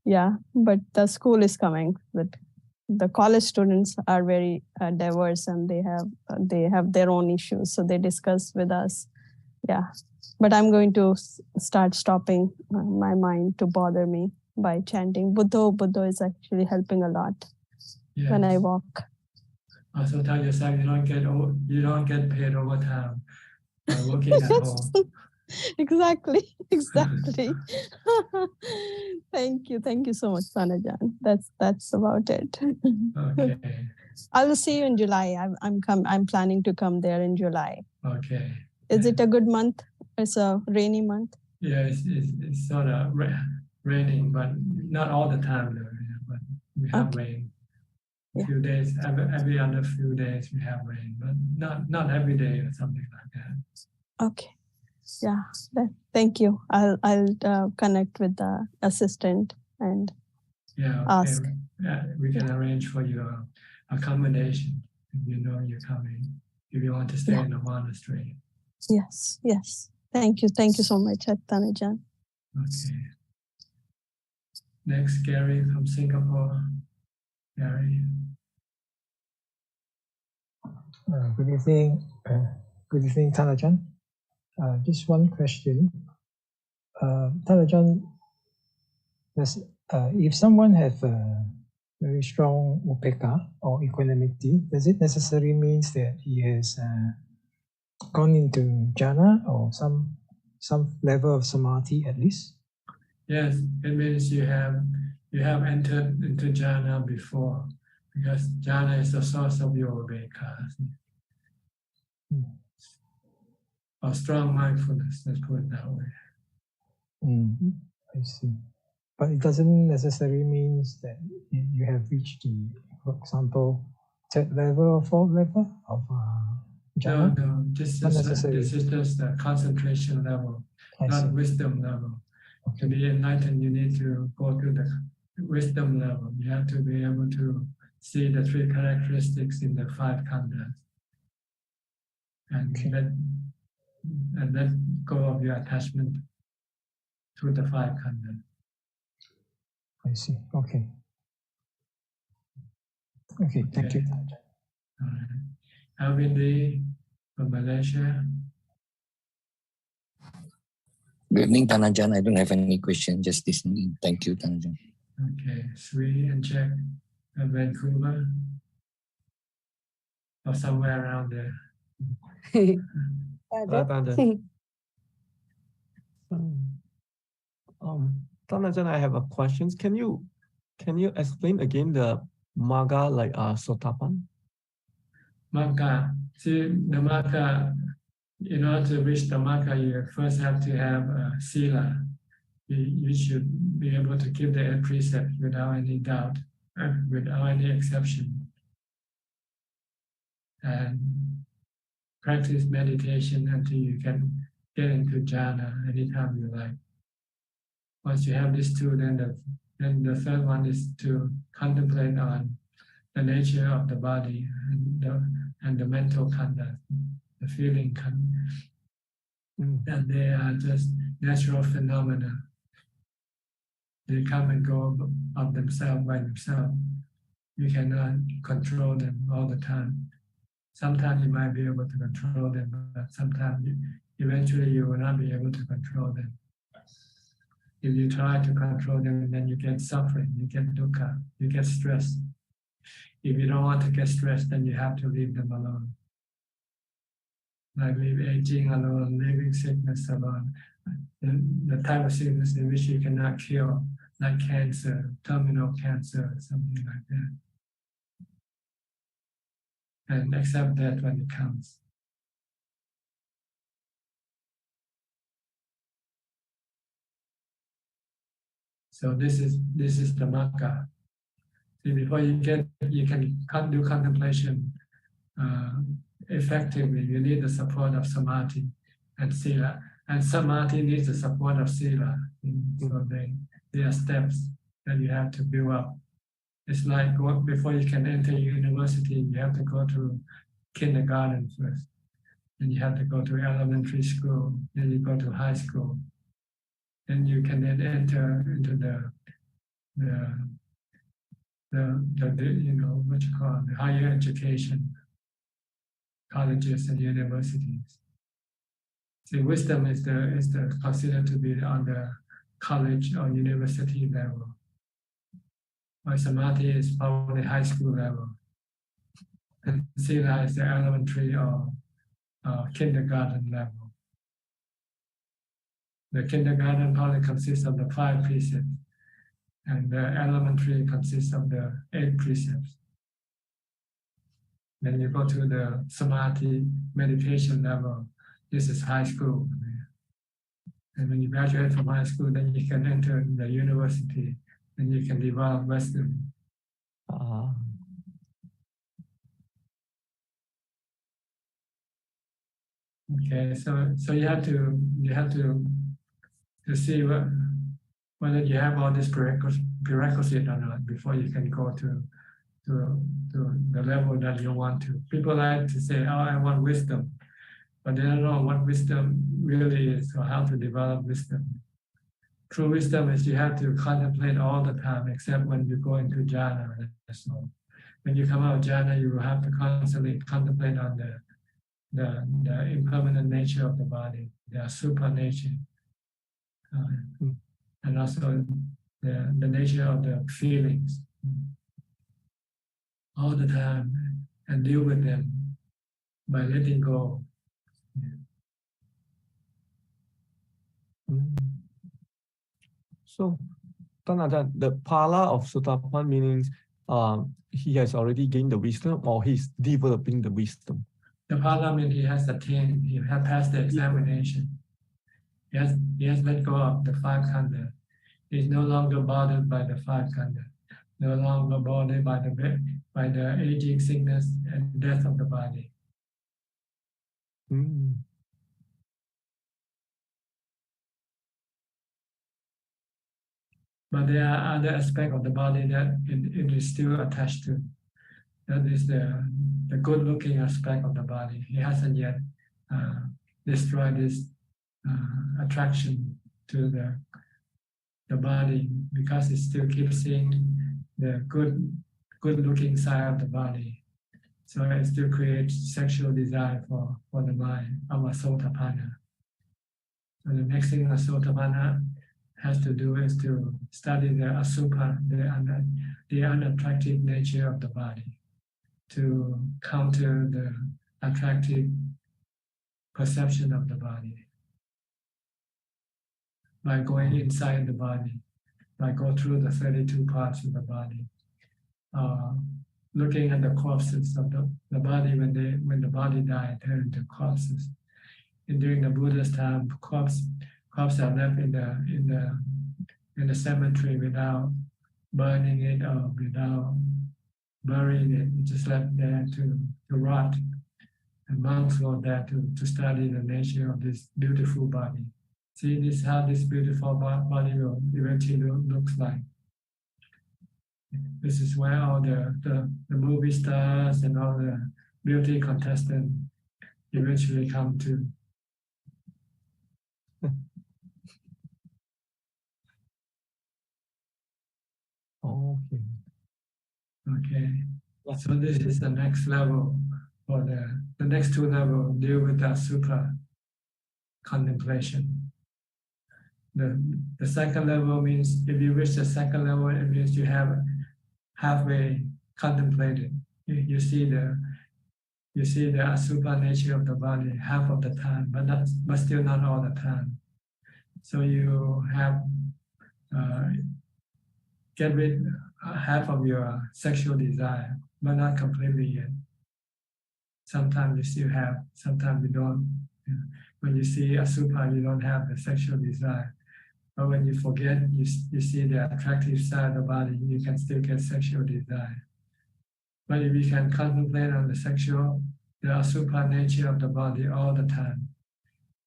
Yeah, but the school is coming. The college students are very diverse, and they have their own issues. So they discuss with us. Yeah, but I'm going to start stopping my mind to bother me by chanting. Buddho is actually helping a lot when I walk. Also tell yourself you don't get paid overtime by working at home. Exactly. Thank you so much, Ajaan. That's about it. Okay. I will see you in July. I'm planning to come there in July. Okay. Is it a good month? It's a rainy month. Yeah, it's sort of raining, but not all the time though. But we have rain. A few days, every other few days we have rain, but not every day or something like that. Okay. Yeah. Thank you. I'll connect with the assistant and ask. We can arrange for your accommodation if you know you're coming. If you want to stay in the monastery. Yes. Thank you so much, Ajaan. Okay. Next, Gary from Singapore. Gary. Good evening. Good evening, Ajaan. Just one question. Ajaan, if someone has a very strong upekkha or equanimity, does it necessarily mean that he has gone into jhana or some level of samadhi at least? Yes, it means you have entered into jhana before, because jhana is the source of your upekkha. Or strong mindfulness, let's put it that way. I see. But it doesn't necessarily mean that you have reached for example, third level or fourth level of jhana? No, this is just the concentration level, not wisdom level. Okay. To be enlightened, you need to go to the wisdom level. You have to be able to see the three characteristics in the five khandhas. And let go of your attachment to the five khandhas. I see. Okay. Thank you. All right. Alvin Lee from Malaysia. Good evening, Ajaan. I don't have any question, just listening. Thank you, Ajaan. Okay, Sri and Jack from Vancouver. Or somewhere around there. Ajaan, I have a question. Can you explain again the magga like Sotapan? Magga. See, the magga in order to reach Dhammaka, you first have to have sila. You should be able to keep the 8 precepts without any doubt, without any exception. And practice meditation until you can get into jhana anytime you like. Once you have these two, then the third one is to contemplate on the nature of the body and the mental khandha, the feeling khandha. And they are just natural phenomena. They come and go of themselves by themselves. You cannot control them all the time. Sometimes you might be able to control them, but sometimes eventually you will not be able to control them. If you try to control them, then you get suffering, you get dukkha, you get stress. If you don't want to get stressed, then you have to leave them alone. Like leave aging alone, leaving sickness alone. The type of sickness in which you cannot cure, like cancer, terminal cancer, something like that. And accept that when it comes. So this is Dhammaka. See, before you can do contemplation effectively, you need the support of samadhi and sila. And samadhi needs the support of sila. So they are steps that you have to build up. It's like before you can enter university, you have to go to kindergarten first. Then you have to go to elementary school. Then you go to high school. Then you can then enter into the the higher education, colleges and universities. See, wisdom is considered to be on the college or university level. While samadhi is probably high school level. And sila is the elementary or kindergarten level. The kindergarten probably consists of the 5 precepts, and the elementary consists of the 8 precepts. Then you go to the samadhi meditation level. This is high school. And when you graduate from high school, then you can enter the university and you can develop wisdom. Okay, so you have to see whether you have all this prerequisite or not before you can go to the level that you want to. People like to say, "Oh, I want wisdom," but they don't know what wisdom really is or how to develop wisdom. True wisdom is you have to contemplate all the time, except when you go into jhana. So when you come out of jhana, you will have to constantly contemplate on the impermanent nature of the body, the super nature, and also the nature of the feelings all the time, and deal with them by letting go. So, Ajaan, the pala of Sotapanna means he has already gained the wisdom, or he's developing the wisdom. The pala means he has attained, he has passed the examination. He has let go of the 5 khandha. He's no longer bothered by the 5 khandha. No longer bothered by the aging, sickness, and death of the body. But there are other aspects of the body that it is still attached to. That is the good-looking aspect of the body. He hasn't yet destroyed this attraction to the body, because it still keeps seeing the good-looking side of the body. So it still creates sexual desire for the mind, our Sotapanna. So the next thing a Sotapanna has to do is to study the asupa, the unattractive nature of the body, to counter the attractive perception of the body. By going inside the body, by going through the 32 parts of the body, looking at the corpses of the body when the body died, turned into corpses, during the Buddha's time, corpses are left in the cemetery without burning it or without burying it. It's just left there to rot. And monks go there to study the nature of this beautiful body. See this how this beautiful body will eventually looks like. This is where all the movie stars and all the beauty contestants eventually come to. Okay. Okay. So this is the next level, or the next two levels deal with the supra contemplation. The second level means if you reach the second level, it means you have halfway contemplated. You see the asupra nature of the body half of the time, but still not all the time. So you have get rid half of your sexual desire, but not completely yet. Sometimes you still have, sometimes you don't. When you see asupra, you don't have the sexual desire. But when you forget, you see the attractive side of the body, you can still get sexual desire. But if you can contemplate on the asupra nature of the body all the time,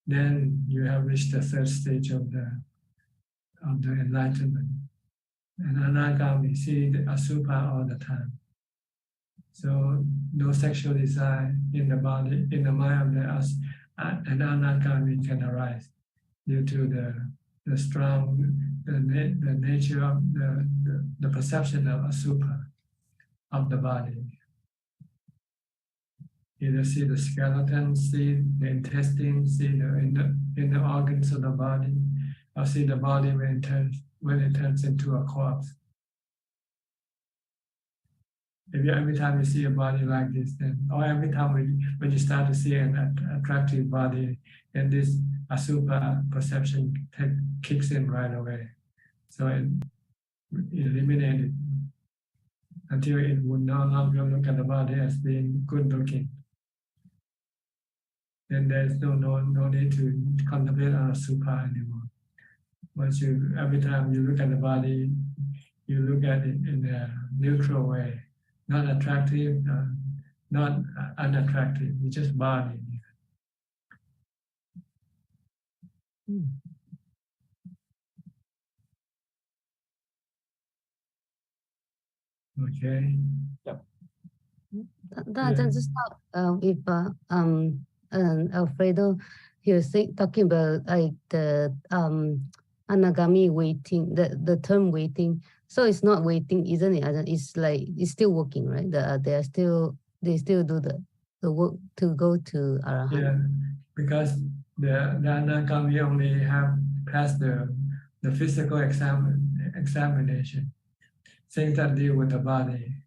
then you have reached the third stage of the enlightenment. And anagami see the asupra all the time. So no sexual desire in the body, in the mind of an anagami can arise due to the strong, the nature of the perception of asupra of the body. Either see the skeleton, see the intestine, see the inner organs of the body, or see the body when it turns into a corpse. If every time you see a body like this, then, or every time when you start to see an attractive body, then this asupra perception kicks in right away. So it eliminates it until it would no longer look at the body as being good looking. Then there's no need to contemplate on asupra anymore. Once every time you look at the body, you look at it in a neutral way. Not attractive, not unattractive, it's just body. Okay. Yep. Just with Alfredo, he was talking about like the anagami waiting, the term waiting. So it's not waiting, isn't it? It's like it's still working, right? They still do the work to go to Arahant. Yeah, because the anagami only have passed the physical examination, things that deal with the body.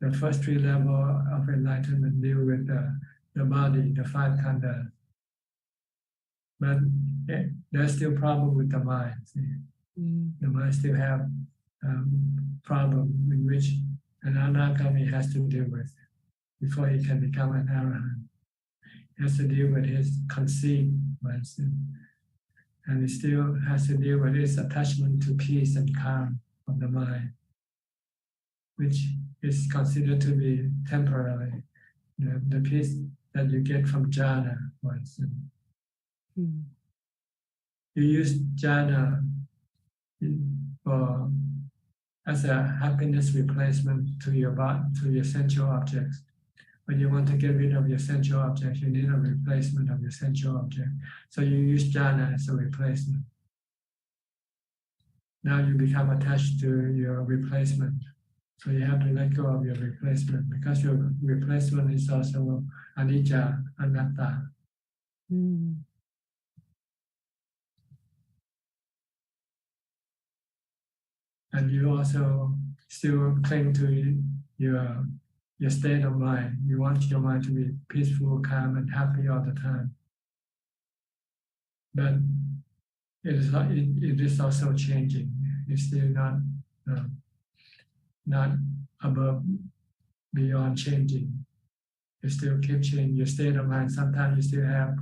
The first three levels of enlightenment deal with the body, the five khandhas. But there's still problem with the mind. The mind still have problem in which an anagami has to deal with before he can become an arahant. He has to deal with his conceit, for instance, and he still has to deal with his attachment to peace and calm of the mind, which is considered to be temporary. The peace that you get from jhana, for instance. You use jhana as a happiness replacement to your sensual objects. When you want to get rid of your sensual objects, you need a replacement of your sensual object. So you use jhana as a replacement. Now you become attached to your replacement. So you have to let go of your replacement because your replacement is also anicca, anatta. And you also still cling to your state of mind. You want your mind to be peaceful, calm, and happy all the time. But it is also changing. It's still not above, beyond changing. You still keep changing your state of mind. Sometimes you still have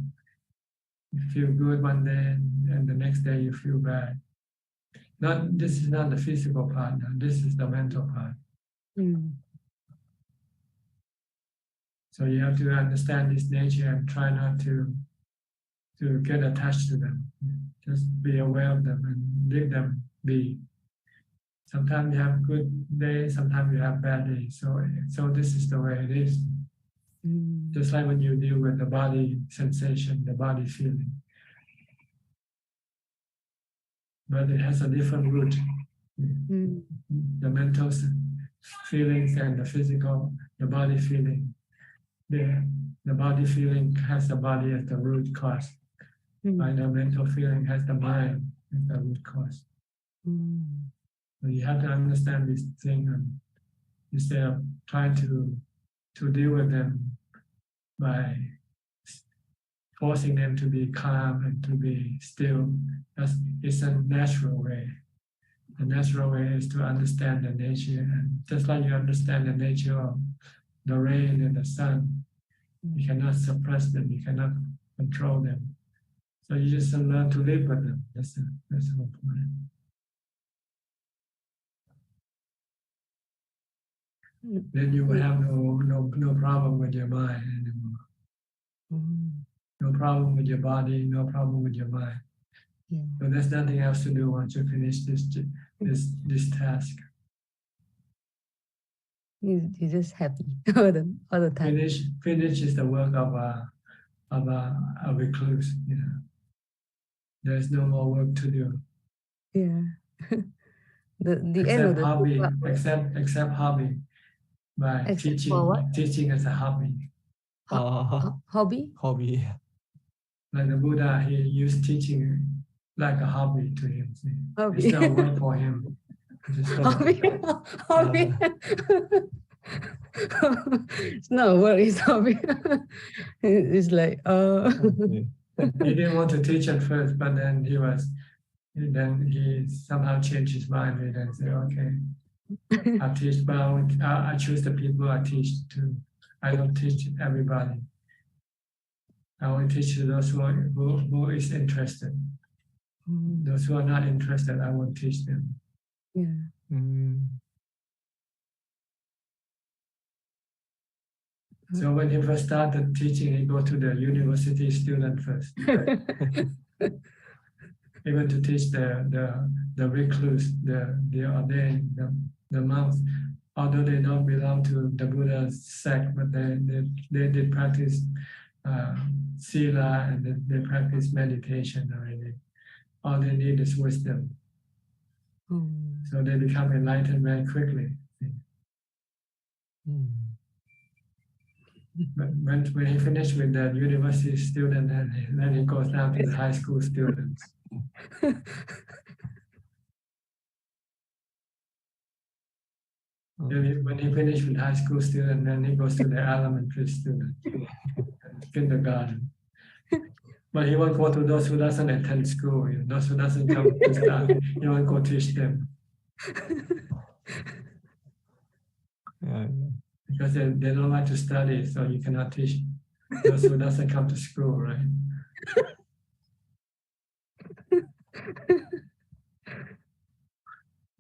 You feel good one day and the next day you feel bad. This is not the physical part, no, this is the mental part. So you have to understand this nature and try not to get attached to them. Just be aware of them and let them be. Sometimes you have good days, sometimes you have bad days. So this is the way it is. Just like when you deal with the body sensation, the body feeling. But it has a different root. The mental feelings and the physical, the body feeling. The body feeling has the body as the root cause. And the mental feeling has the mind as the root cause. So you have to understand this thing, and instead of trying to deal with them by forcing them to be calm and to be still. It's a natural way. The natural way is to understand the nature, and just like you understand the nature of the rain and the sun, you cannot suppress them, you cannot control them. So you just learn to live with them. That's the whole point. Then you will have no problem with your mind anymore. No problem with your body, no problem with your mind. But there's nothing else to do once you finish this task. You're just happy all the time. Finish is the work of a recluse. You know, there's no more work to do. Yeah. the except end of the hobby, except hobby. By teaching as a hobby. Hobby? Hobby. Like the Buddha, he used teaching like a hobby to him. Hobby. It's not work for him. Hobby. Hobby. It's not work, it's hobby. It's like, He didn't want to teach at first, but then he somehow changed his mind and said, okay, I teach, but I choose the people I teach to. I don't teach everybody. I only teach those who is interested. Those who are not interested, I won't teach them. Yeah. So when he first started teaching, he go to the university student first. He went to teach the recluse, the ordained, the monks, although they don't belong to the Buddha's sect, but they did practice sila and they practice meditation already. All they need is wisdom. So they become enlightened very quickly. But when he finished with the university student, then he goes down to the high school students. When he finished with high school student, then he goes to the elementary student, kindergarten. But he won't go to those who doesn't attend school. Those who doesn't come to study, he won't go teach them. Because they don't like to study, so you cannot teach those who doesn't come to school, right?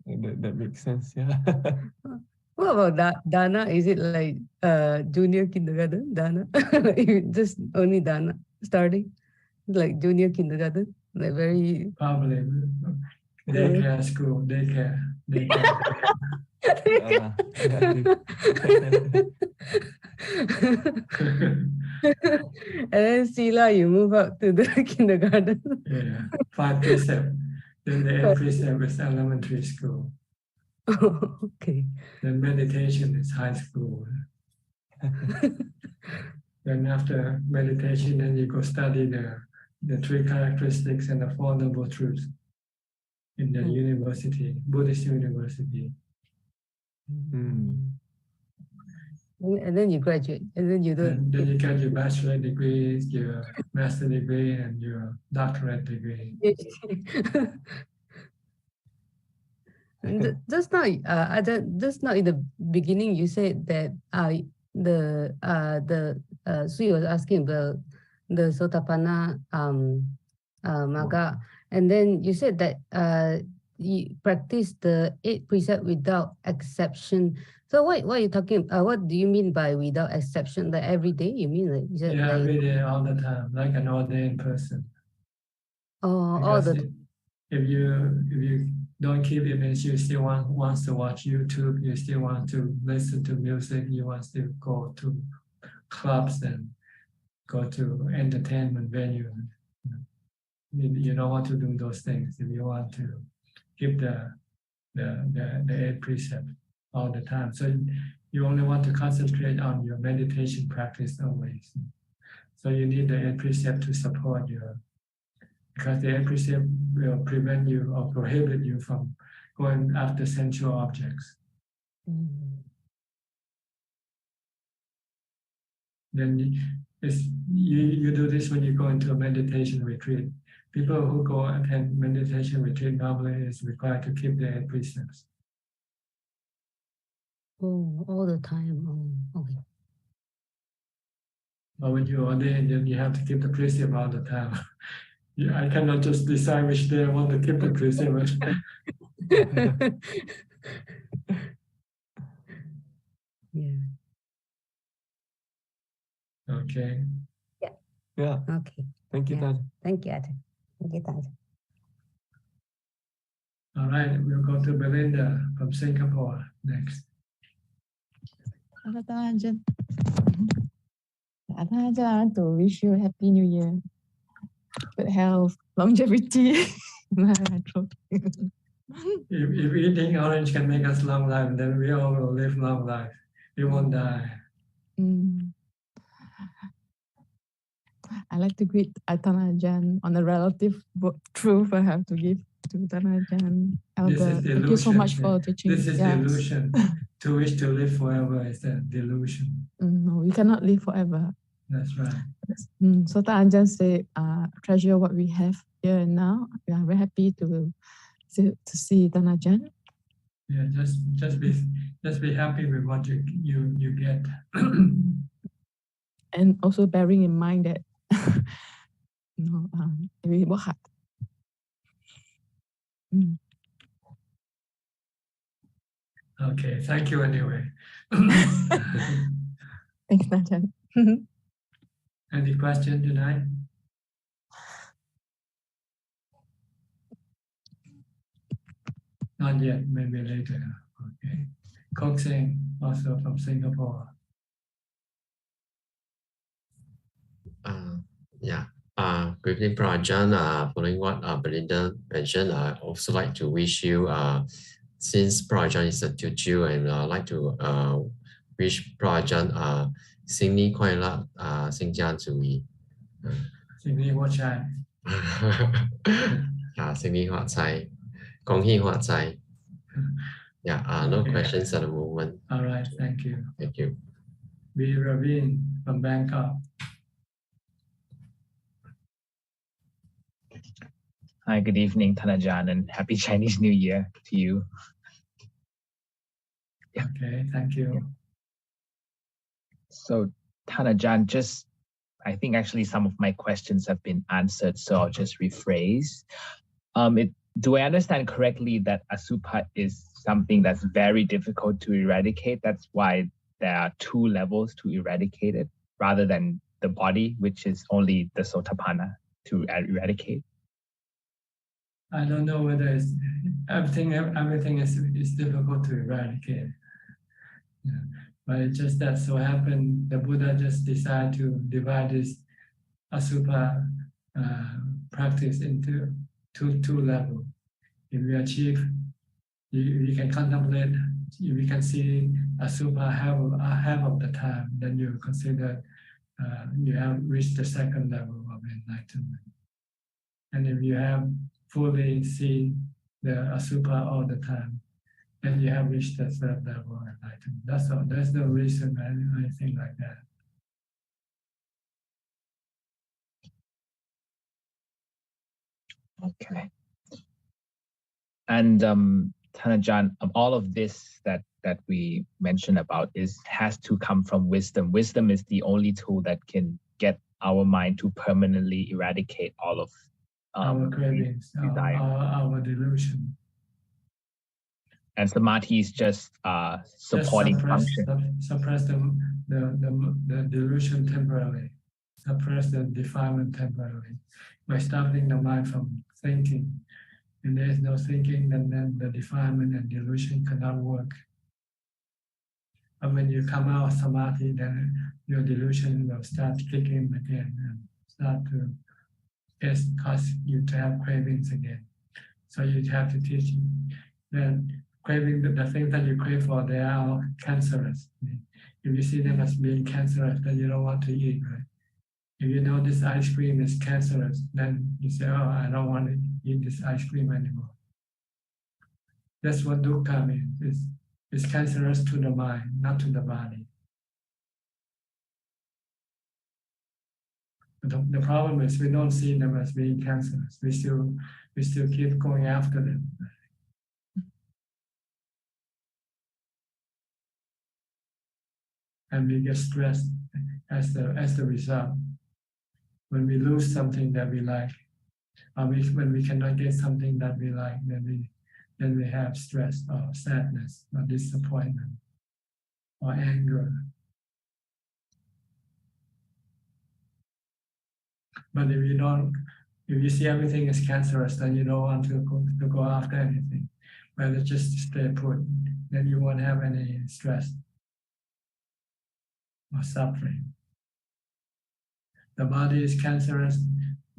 That makes sense, yeah. What about Dana? Is it like junior kindergarten, Dana? Just only Dana starting? Like junior kindergarten? Like very... Probably. Daycare school, daycare. And then Sila, you move up to the kindergarten. Yeah, 5 precepts. Then the 8th precept is elementary school. Okay. Then meditation is high school. Then after meditation, then you go study the 3 characteristics and the 4 noble truths in the university, Buddhist university. And then you graduate, and then you don't. Then you get your bachelor degree, your master degree, and your doctorate degree. Just now, just now in the beginning, you said that Sui was asking about the Sotapanna Magga. And then you said that you practice the 8 precept without exception. So what are you talking? What do you mean by without exception? Like every day? You mean like? Is it Yeah, like, every day, all the time, like an ordained person. oh, all Because the if you don't keep it, means you still wants to watch YouTube, you still want to listen to music, you want to go to clubs and go to entertainment venues. You don't want to do those things if you want to keep the 8 precepts all the time. So you only want to concentrate on your meditation practice always. So you need the 8 precept to support your, because the 8 precept will prevent you or prohibit you from going after sensual objects. Then you do this when you go into a meditation retreat. People who go attend meditation retreat normally is required to keep the 8 precepts. oh, all the time. Oh, okay. But when you ordain, then you have to keep the precept all the time. Yeah, I cannot just decide which day I want to keep the precept. Yeah. Okay. Yeah. Yeah. Okay. Thank you, Yeah. Taj. Thank you, Ajahn. Thank you, Taj. All right, we'll go to Belinda from Singapore next. Hello, Ajahn. Ajahn, I want to wish you a happy new year. Good health, longevity. If eating orange can make us long life, then we all will live long life. We won't die. I like to greet Ajahn on a relative truth I have to give to Ajahn. This Elder, is delusion. thank you so much for teaching. This is delusion. To wish to live forever is a delusion. No, we cannot live forever. That's right. So Ajahn say, treasure what we have here and now. We are very happy to see Ajahn. Yeah, just be happy with what you get. And also bearing in mind that we work hard. Okay, thank you anyway. Thanks, Ajahn. Any question tonight? Not yet, maybe later. Okay. Kok Seng, also from Singapore. Good evening, Ajahn. Following what Belinda mentioned, I also like to wish you, since Ajahn is a Teochew, and I'd like to wish Ajahn 新年快乐，新家主义。新年发财。新年发财，恭喜发财。Yeah, no questions at the moment. All right, thank you. Thank you. B. Ravin from Bangkok. Hi, good evening, Ajahn, and happy Chinese New Year to you. Yeah. Okay, thank you. So, Ajahn, I think actually some of my questions have been answered, so I'll just rephrase. Do I understand correctly that Asubha is something that's very difficult to eradicate? That's why there are 2 levels to eradicate it, rather than the body, which is only the Sotapanna to eradicate? I don't know whether it's everything is difficult to eradicate. Yeah. But it's just that so happened the Buddha just decided to divide this Asubha practice into two levels. If we achieve, you can contemplate, if you can see Asubha half of the time, then you consider you have reached the 2nd level of enlightenment. And if you have fully seen the Asubha all the time, then you have reached the 3rd level of enlightenment. That's all. There's no reason anything like that. Okay. And Ajahn, all of this that we mentioned about has to come from wisdom. Wisdom is the only tool that can get our mind to permanently eradicate all of our cravings, our delusion. And samadhi is just supporting function. Suppress the delusion temporarily. Suppress the defilement temporarily by stopping the mind from thinking. When there is no thinking, then the defilement and delusion cannot work. But when you come out of samadhi, then your delusion will start kicking again and start to cause you to have cravings again. So you have to teach then craving the things that you crave for, they are all cancerous. If you see them as being cancerous, then you don't want to eat, right? If you know this ice cream is cancerous, then you say, oh, I don't want to eat this ice cream anymore. That's what dukkha means. It's cancerous to the mind, not to the body. But the problem is we don't see them as being cancerous. We still keep going after them. And we get stressed as the result. When we lose something that we like, or when we cannot get something that we like, then we have stress or sadness or disappointment or anger. But if you see everything as cancerous, then you don't want to go after anything. Rather just stay put. Then you won't have any stress or suffering. The body is cancerous,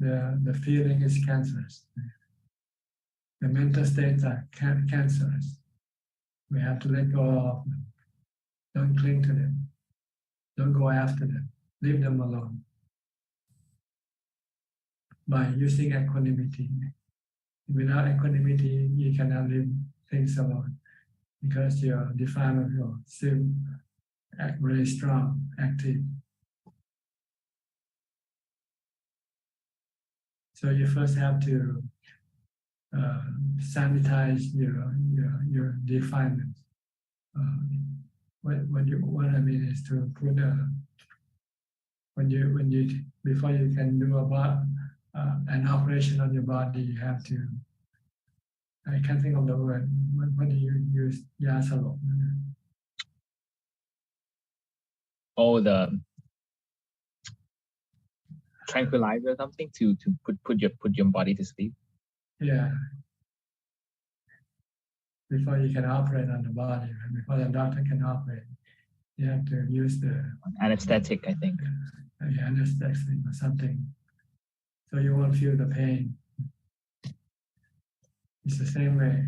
the feeling is cancerous. The mental states are cancerous. We have to let go of them. Don't cling to them. Don't go after them. Leave them alone. By using equanimity. Without equanimity, you cannot leave things alone because your defilement will still act very strong, active. So you first have to sanitize your defilement. What I mean is to put before you can do an operation on your body, you have to. I can't think of the word. What do you use? Yasalo. Oh, the tranquilizer or something to put your body to sleep. Yeah. Before you can operate on the body, right? Before the doctor can operate, you have to use the anesthetic, I think. Anesthetic or something, so you won't feel the pain. It's the same way.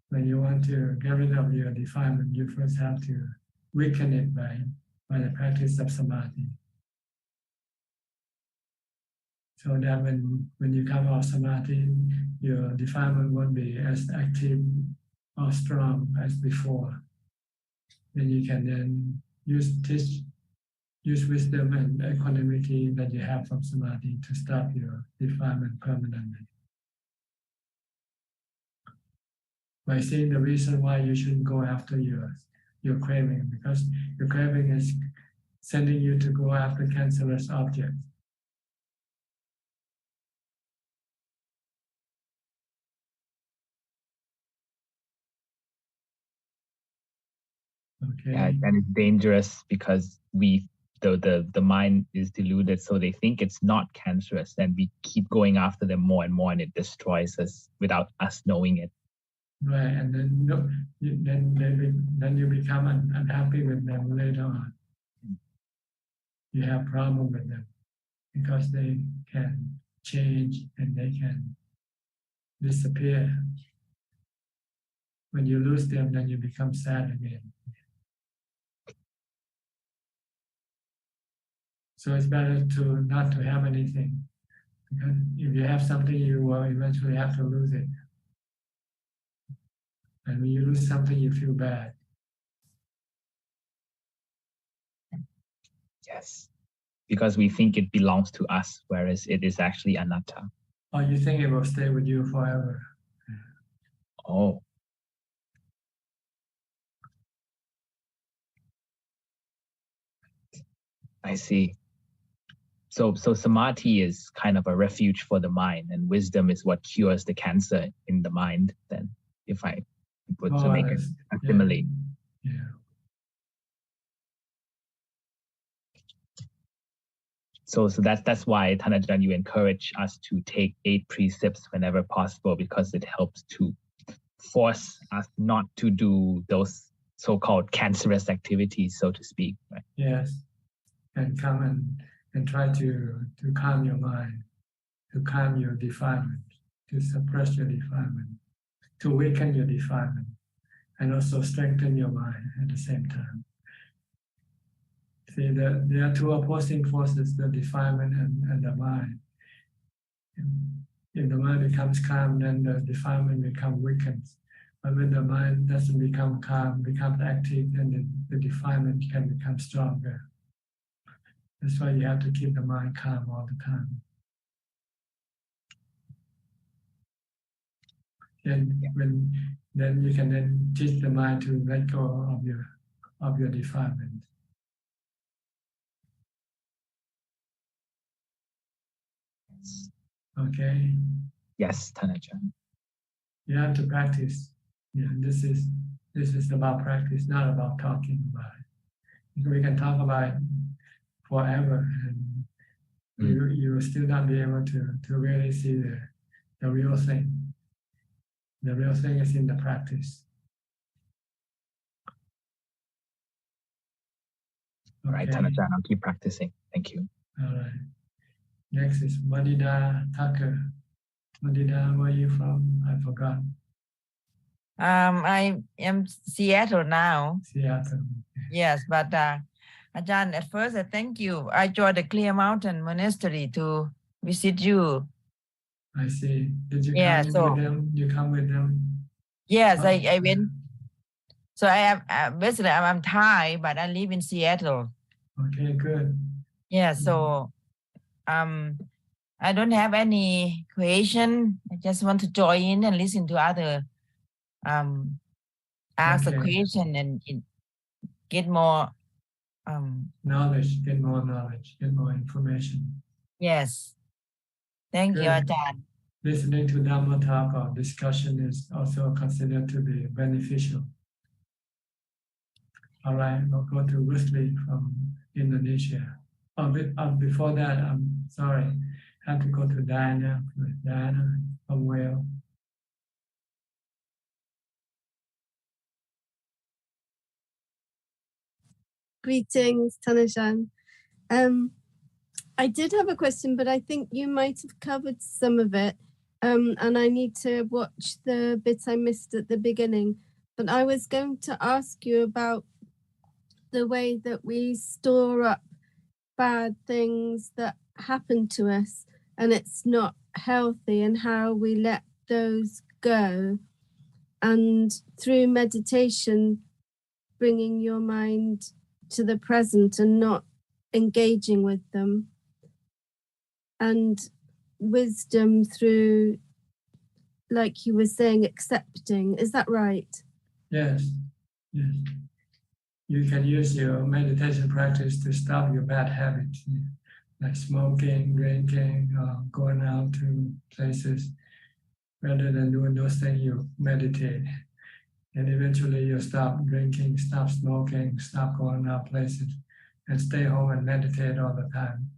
When you want to get rid of your defilement, you first have to weaken it by the practice of samadhi. So that when you come out of samadhi, your defilement won't be as active or strong as before. Then you can then use wisdom and equanimity that you have from samadhi to stop your defilement permanently. By seeing the reason why you shouldn't go after your craving, because your craving is sending you to go after cancerous objects. Okay. Yeah, and it's dangerous because the mind is deluded, so they think it's not cancerous, and we keep going after them more and more, and it destroys us without us knowing it. Right, and then you become unhappy with them later on. You have problem with them because they can change and they can disappear. When you lose them, then you become sad again. So it's better not to have anything, because if you have something, you will eventually have to lose it. And when you lose something, you feel bad. Yes, because we think it belongs to us, whereas it is actually anatta. Or you think it will stay with you forever. Oh. I see. So samadhi is kind of a refuge for the mind, and wisdom is what cures the cancer in the mind. Then, if I were to make a simile. Yeah. So that's why, Thanajan, you encourage us to take 8 precepts whenever possible, because it helps to force us not to do those so-called cancerous activities, so to speak. Right? Yes, and come and try to calm your mind, to calm your defilement, to suppress your defilement, to weaken your defilement, and also strengthen your mind at the same time. See, there are 2 opposing forces, the defilement and the mind. If the mind becomes calm, then the defilement becomes weakened. But when the mind doesn't become calm, becomes active, then the defilement can become stronger. That's why you have to keep the mind calm all the time. And then you can then teach the mind to let go of your defilement. Okay. Yes, Thanajan. You have to practice. Yeah, this is about practice, not about talking about it. We can talk about it forever, and you will still not be able to really see the real thing. The real thing is in the practice. All right, Thanajan, I'll keep practicing. Thank you. All right. Next is Madida Tucker. Madida, where are you from? I forgot. I am Seattle now. Seattle. Yes, but Ajahn, at first I thank you. I joined the Clear Mountain Monastery to visit you. I see. Did you come with them? You come with them? Yes, I went. So I am basically I'm Thai, but I live in Seattle. Okay, good. Yeah, so I don't have any question. I just want to join in and listen to other ask a question and get more knowledge, get more knowledge, get more information. Yes. Thank you, Ajahn. Listening to Dhammatalk or discussion is also considered to be beneficial. All right, we'll go to Rusli from Indonesia. Before that, I'm sorry, I have to go to Diana from Wales. Greetings, Thanajan. I did have a question, but I think you might have covered some of it. And I need to watch the bits I missed at the beginning. But I was going to ask you about the way that we store up bad things that happen to us and it's not healthy, and how we let those go. And through meditation, bringing your mind to the present and not engaging with them. And wisdom through, like you were saying, accepting. Is that right? Yes. Yes. You can use your meditation practice to stop your bad habits, like smoking, drinking, going out to places. Rather than doing those things, you meditate. And eventually you stop drinking, stop smoking, stop going out places, and stay home and meditate all the time.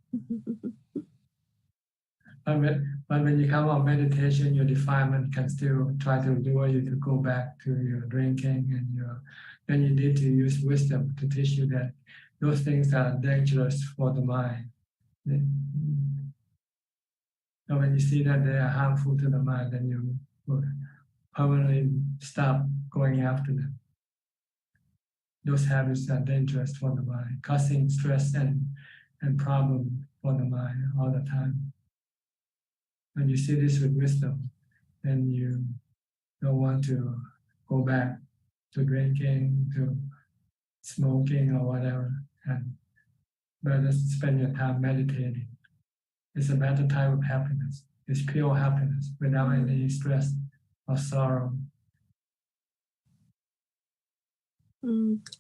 But when you come out meditation, your defilement can still try to lure you to go back to your drinking, and then you need to use wisdom to teach you that those things are dangerous for the mind. So when you see that they are harmful to the mind, then you will permanently stop going after them. Those habits are dangerous for the mind, causing stress and problem for the mind all the time. When you see this with wisdom, then you don't want to go back to drinking, to smoking or whatever, and rather spend your time meditating. It's a better type of happiness. It's pure happiness without any stress or sorrow.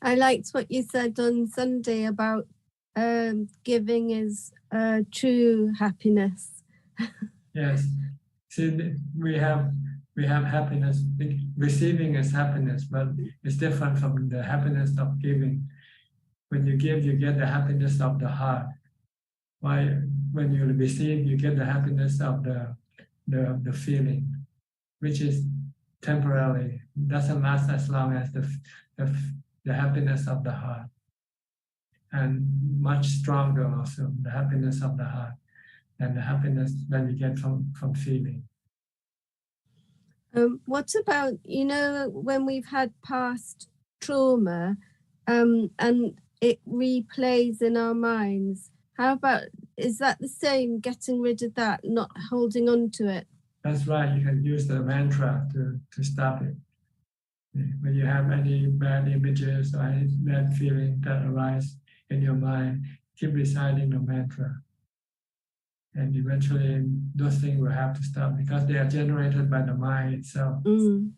I liked what you said on Sunday about giving is true happiness. Yes. See, we have happiness. Receiving is happiness, but it's different from the happiness of giving. When you give, you get the happiness of the heart. Why? When you receive, you get the happiness of the feeling, which is temporary. Doesn't last as long as the happiness of the heart, and much stronger also the happiness of the heart than the happiness that you get from feeling. What about, when we've had past trauma and it replays in our minds? How about, is that the same, getting rid of that, not holding on to it? That's right. You can use the mantra to stop it. When you have any bad images or any bad feeling that arise in your mind, keep reciting the mantra. And eventually those things will have to stop because they are generated by the mind itself. And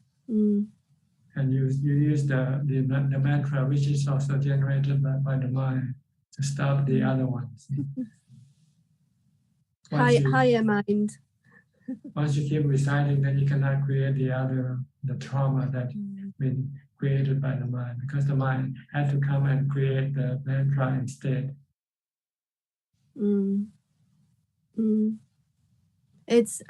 you use the mantra, which is also generated by the mind, to stop the other ones. Higher mind. Once you keep reciting, then you cannot create the trauma that's been created by the mind, because the mind had to come and create the mantra instead. It's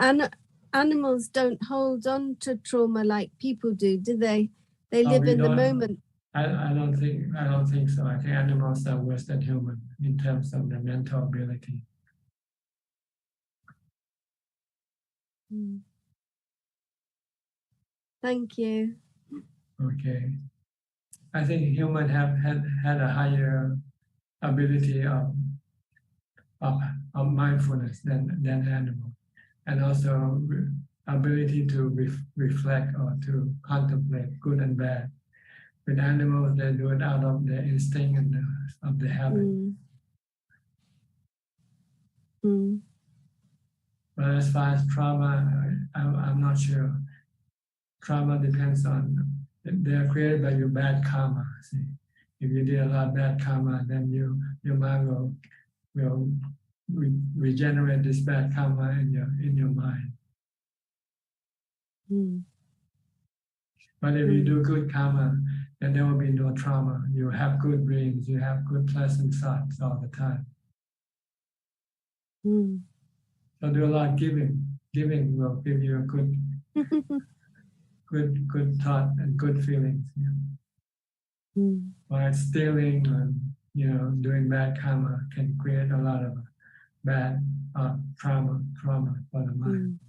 animals don't hold on to trauma like people do they? They live in the moment. I don't think so. I think animals are worse than human in terms of their mental ability. Thank you. Okay. I think humans have had a higher ability of mindfulness than animal, and also ability to reflect or to contemplate good and bad. With animals, they do it out of their instinct and of the habit. But as far as trauma, I'm not sure. Trauma depends on, they are created by your bad karma. See, if you did a lot of bad karma, then your mind will regenerate this bad karma in your mind. But if you do good karma, then there will be no trauma. You have good dreams, you have good pleasant thoughts all the time. So do a lot of giving. Giving will give you a good thought and good feelings. While stealing and doing bad karma can create a lot of bad trauma for the mind.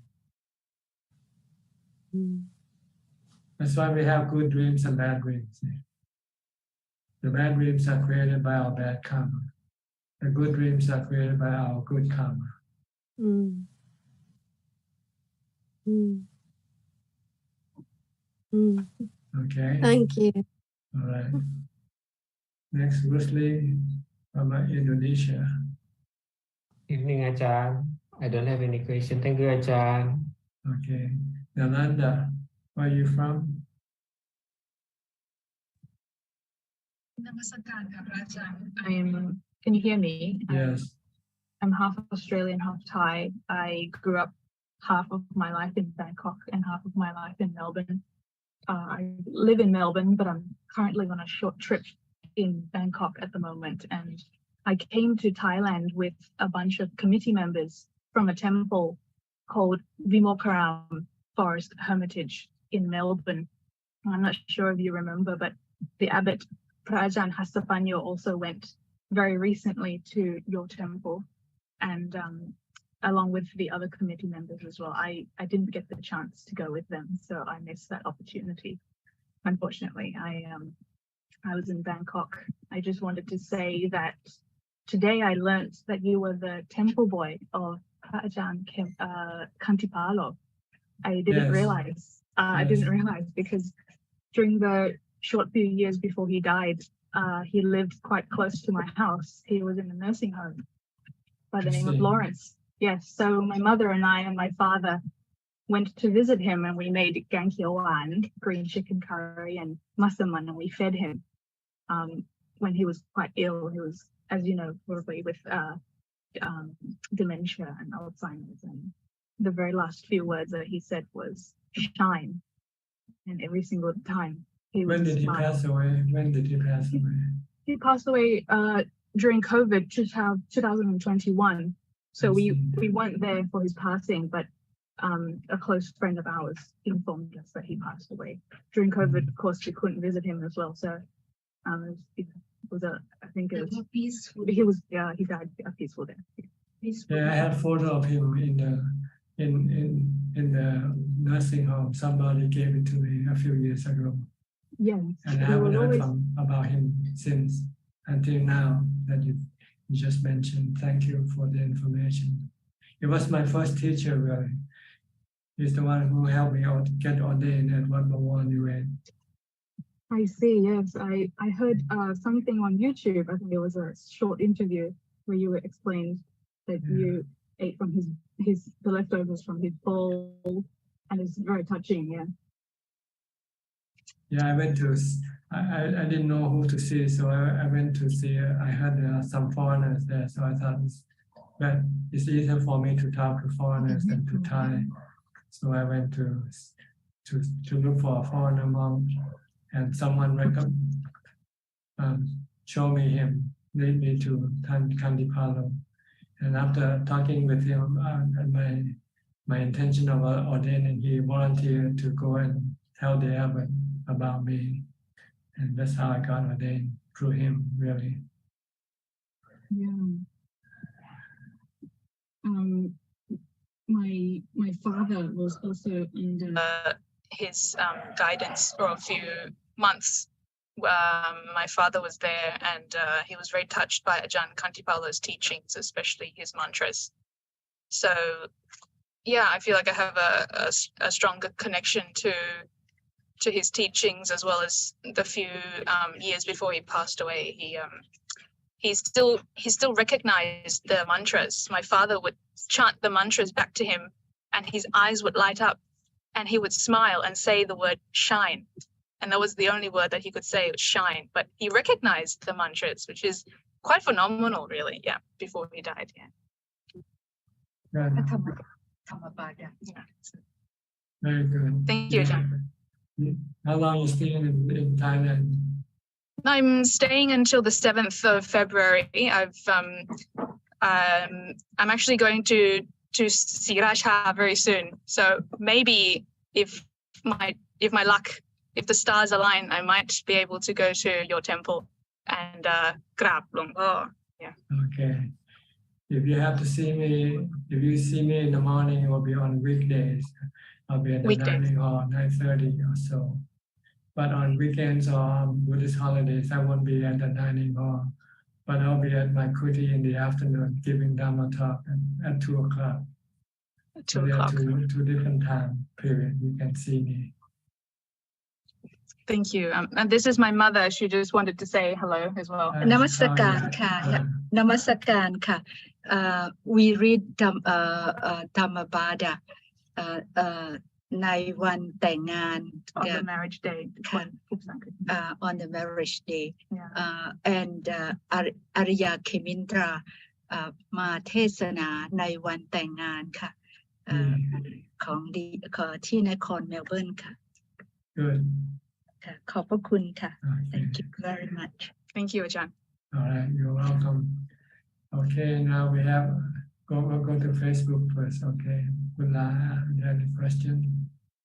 That's why we have good dreams and bad dreams. The bad dreams are created by our bad karma. The good dreams are created by our good karma. Okay. Thank you. All right. Next, Rusli from Indonesia. Evening, Ajahn. I don't have any question. Thank you, Ajahn. Okay. Nalanda, where are you from? Can you hear me? Yes. I'm half Australian, half Thai. I grew up half of my life in Bangkok and half of my life in Melbourne. I live in Melbourne, but I'm currently on a short trip in Bangkok at the moment. And I came to Thailand with a bunch of committee members from a temple called Vimokaram Forest Hermitage in Melbourne. I'm not sure if you remember, but the abbot Ajaan Suchart also went very recently to your temple, and along with the other committee members as well. I didn't get the chance to go with them, so I missed that opportunity. Unfortunately, I was in Bangkok. I just wanted to say that today I learned that you were the temple boy of Ajahn Kantipalo. I didn't realize. I didn't realize because during the short few years before he died, he lived quite close to my house. He was in a nursing home by the name of Lawrence. Yes, so my mother and I and my father went to visit him, and we made gang wan, green chicken curry, and masaman, and we fed him when he was quite ill. He was as you know, probably with dementia and Alzheimer's, and the very last few words that he said was shine, and every single time he would When did he smile. pass away? When did he pass away? He passed away during COVID 2021. So we weren't there for his passing, but a close friend of ours informed us that he passed away during COVID. Of course, we couldn't visit him as well. So it was I think it was peaceful. He died a peaceful death. Yeah, I had a photo of him in the nursing home. Somebody gave it to me a few years ago. Yes, and I haven't heard about him since until now that you just mentioned. Thank you for the information. He was my first teacher, really. He's the one who helped me out get ordained at Wat Bawang UA. I see. Yes, I heard something on YouTube. I think it was a short interview where you explained that you ate from the leftovers from his bowl, and it's very touching. Yeah. Yeah, I went to. I didn't know who to see, so I went to see. I had some foreigners there, so I thought that it's easier for me to talk to foreigners than to Thai. So I went to look for a foreigner monk, and someone showed me him, lead me to Kandipalo. And after talking with him, my intention of ordaining, he volunteered to go and tell the abbot about me, and that's how I got ordained, through him, really. Yeah. My father was also under his guidance for a few months. My father was there, and he was very touched by Ajaan Kantipalo's teachings, especially his mantras. So, yeah, I feel like I have a stronger connection to his teachings, as well as the few years before he passed away. He still recognized the mantras. My father would chant the mantras back to him, and his eyes would light up, and he would smile and say the word shine. And that was the only word that he could say, was shine. But he recognized the mantras, which is quite phenomenal, really. Yeah, before he died. Yeah. Very good. Thank you, Ajaan. How long are you staying in Thailand? I'm staying until the 7th of February. I'm actually going to Sriracha very soon. So maybe if the stars align, I might be able to go to your temple and grab Lungpo. Yeah. Okay. If you see me in the morning, it will be on weekdays. I'll be at the dining hall 9:30 or so. But on weekends or Buddhist holidays, I won't be at the dining hall. But I'll be at my kuti in the afternoon giving Dhammatalk at 2 o'clock. At 2 o'clock. Two different time period. You can see me. Thank you. And this is my mother. She just wanted to say hello as well. Namaskaran ka. Namaskaran ka. We read Dhammapada ในวันแต่งงาน on the marriage day. On the marriage day. And Arya Kemindra มาเทศนาในวันแต่งงานค่ะของที่นครเมลเบิร์นค่ะ Good. ขอบพระคุณค่ะ Thank you very much. Thank you, Ajaan. All right, you're welcome. Okay, now we have go to Facebook first. Okay, Kula, do you have any question?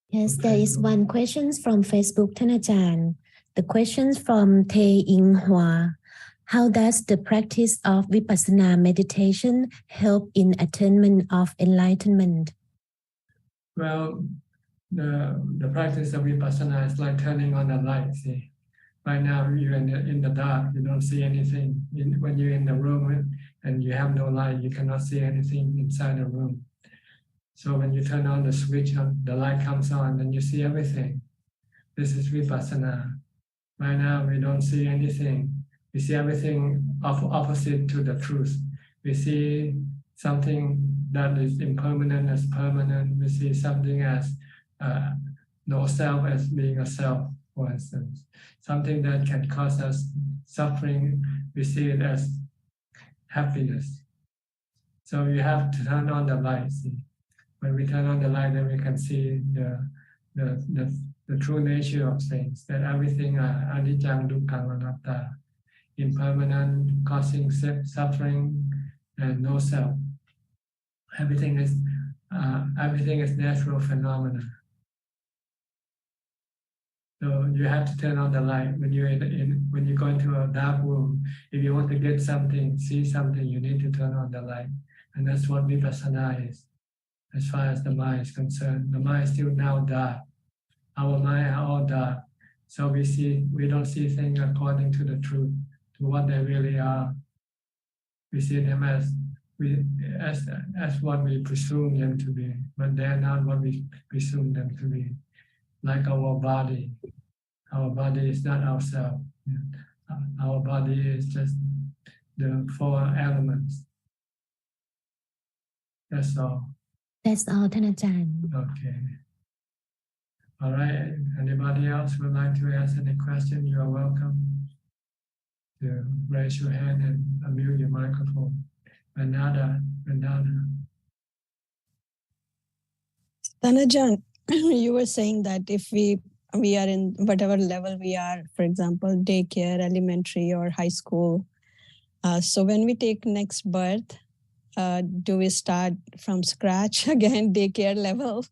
Yes, there is one question from Facebook, Thanajan. The questions from Tae Ing Hua. How does the practice of Vipassana meditation help in attainment of enlightenment? Well, the practice of Vipassana is like turning on the light. See, right now you're in the dark. You don't see anything. When you're in the room and you have no light, you cannot see anything inside the room. So when you turn on the switch, the light comes on, then you see everything. This is Vipassana. Right now we don't see anything. We see everything opposite to the truth. We see something that is impermanent as permanent. We see something as no self as being a self, for instance. Something that can cause us suffering, we see it as happiness. So you have to turn on the light. See? When we turn on the light, then we can see the true nature of things, that everything anicca, dukkha, anatta, impermanent, causing suffering, and no self. Everything is natural phenomena. So you have to turn on the light when when you go into a dark room. If you want to get something, see something, you need to turn on the light, and that's what vipassana is. As far as the mind is concerned, the mind is still now dark. Our mind are all dark, so we don't see things according to the truth, to what they really are. We see them as what we presume them to be, but they're not what we presume them to be. Like our body. Our body is not ourselves. Our body is just the 4 elements. That's all. That's all,ท่านอาจารย์ Okay. All right. Anybody else would like to ask any question? You are welcome to raise your hand and unmute your microphone. Vandana. Ajaan, you were saying that if we are in whatever level we are, for example, daycare, elementary or high school, so when we take next birth, do we start from scratch again, daycare level?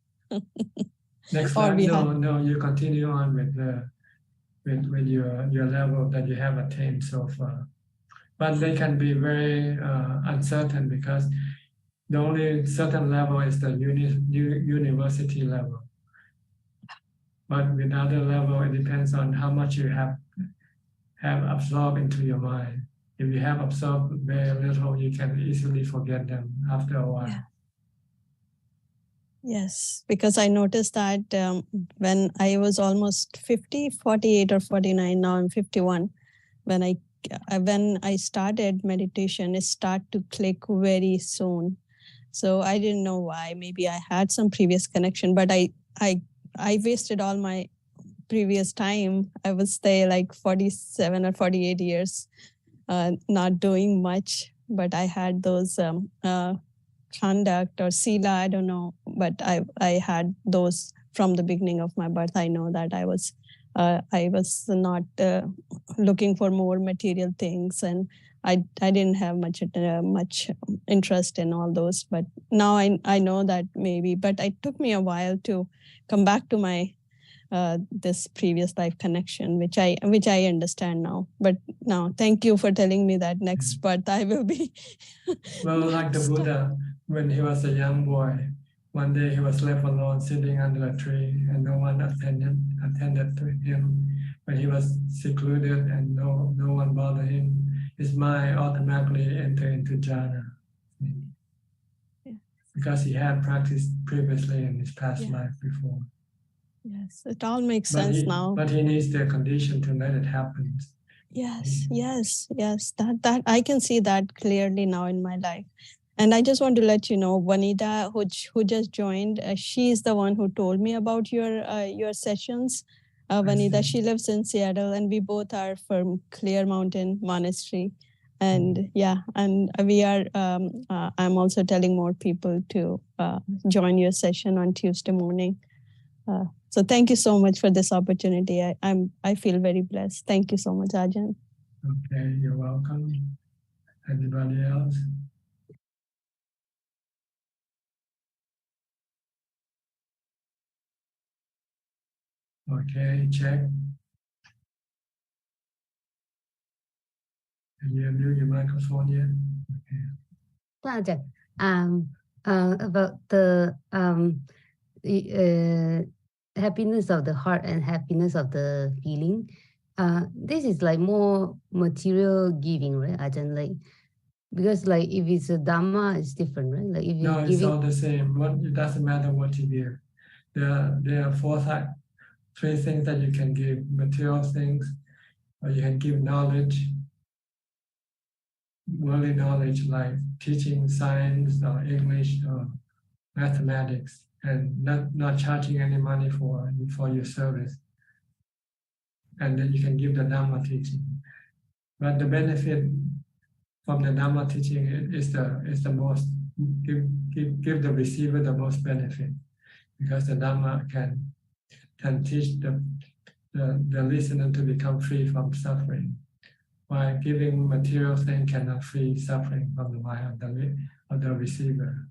Next time, no, you continue on with your level that you have attained so far. But they can be very uncertain, because the only certain level is the university level. But with other level, it depends on how much you have absorbed into your mind. If you have absorbed very little, you can easily forget them after a while. Yeah. Yes, because I noticed that when I was almost 50, 48 or 49, now I'm 51, when I started meditation, it started to click very soon. So I didn't know why. Maybe I had some previous connection, but I wasted all my previous time. I was there like 47 or 48 years, not doing much, but I had those conduct or sila, I don't know, but I had those from the beginning of my birth. I know that I was not looking for more material things, and I didn't have much interest in all those. But now I know that maybe, but it took me a while to come back to my this previous life connection, which I understand now. But now, thank you for telling me that next birth I will be. Well, like the Buddha, when he was a young boy, one day he was left alone sitting under a tree, and no one attended to him. When he was secluded and no one bothered him, his mind automatically entered into jhana. Yeah. Because he had practiced previously in his past life before. Yes, it all makes sense now. But he needs the condition to let it happen. Yes. That I can see that clearly now in my life. And I just want to let you know, Vanita, who just joined, she's the one who told me about your sessions. Vanita, she lives in Seattle, and we both are from Clear Mountain Monastery. And and we are. I'm also telling more people to join your session on Tuesday morning. So thank you so much for this opportunity. I feel very blessed. Thank you so much, Ajaan. Okay, you're welcome. Anybody else? Okay, check. Can you mute your microphone yet? Okay. About the happiness of the heart and happiness of the feeling. This is like more material giving, right, Ajaan? Like, because like if it's a Dhamma, it's different, right? Like if you it's all the same. It doesn't matter what you give. There are three things that you can give: material things, or you can give knowledge, worldly knowledge like teaching science or English or mathematics, and not charging any money for your service. And then you can give the Dhamma teaching. But the benefit from the Dhamma teaching is the most give the receiver the most benefit, because the Dhamma can teach the listener to become free from suffering, while giving material things cannot free suffering from the mind of the receiver.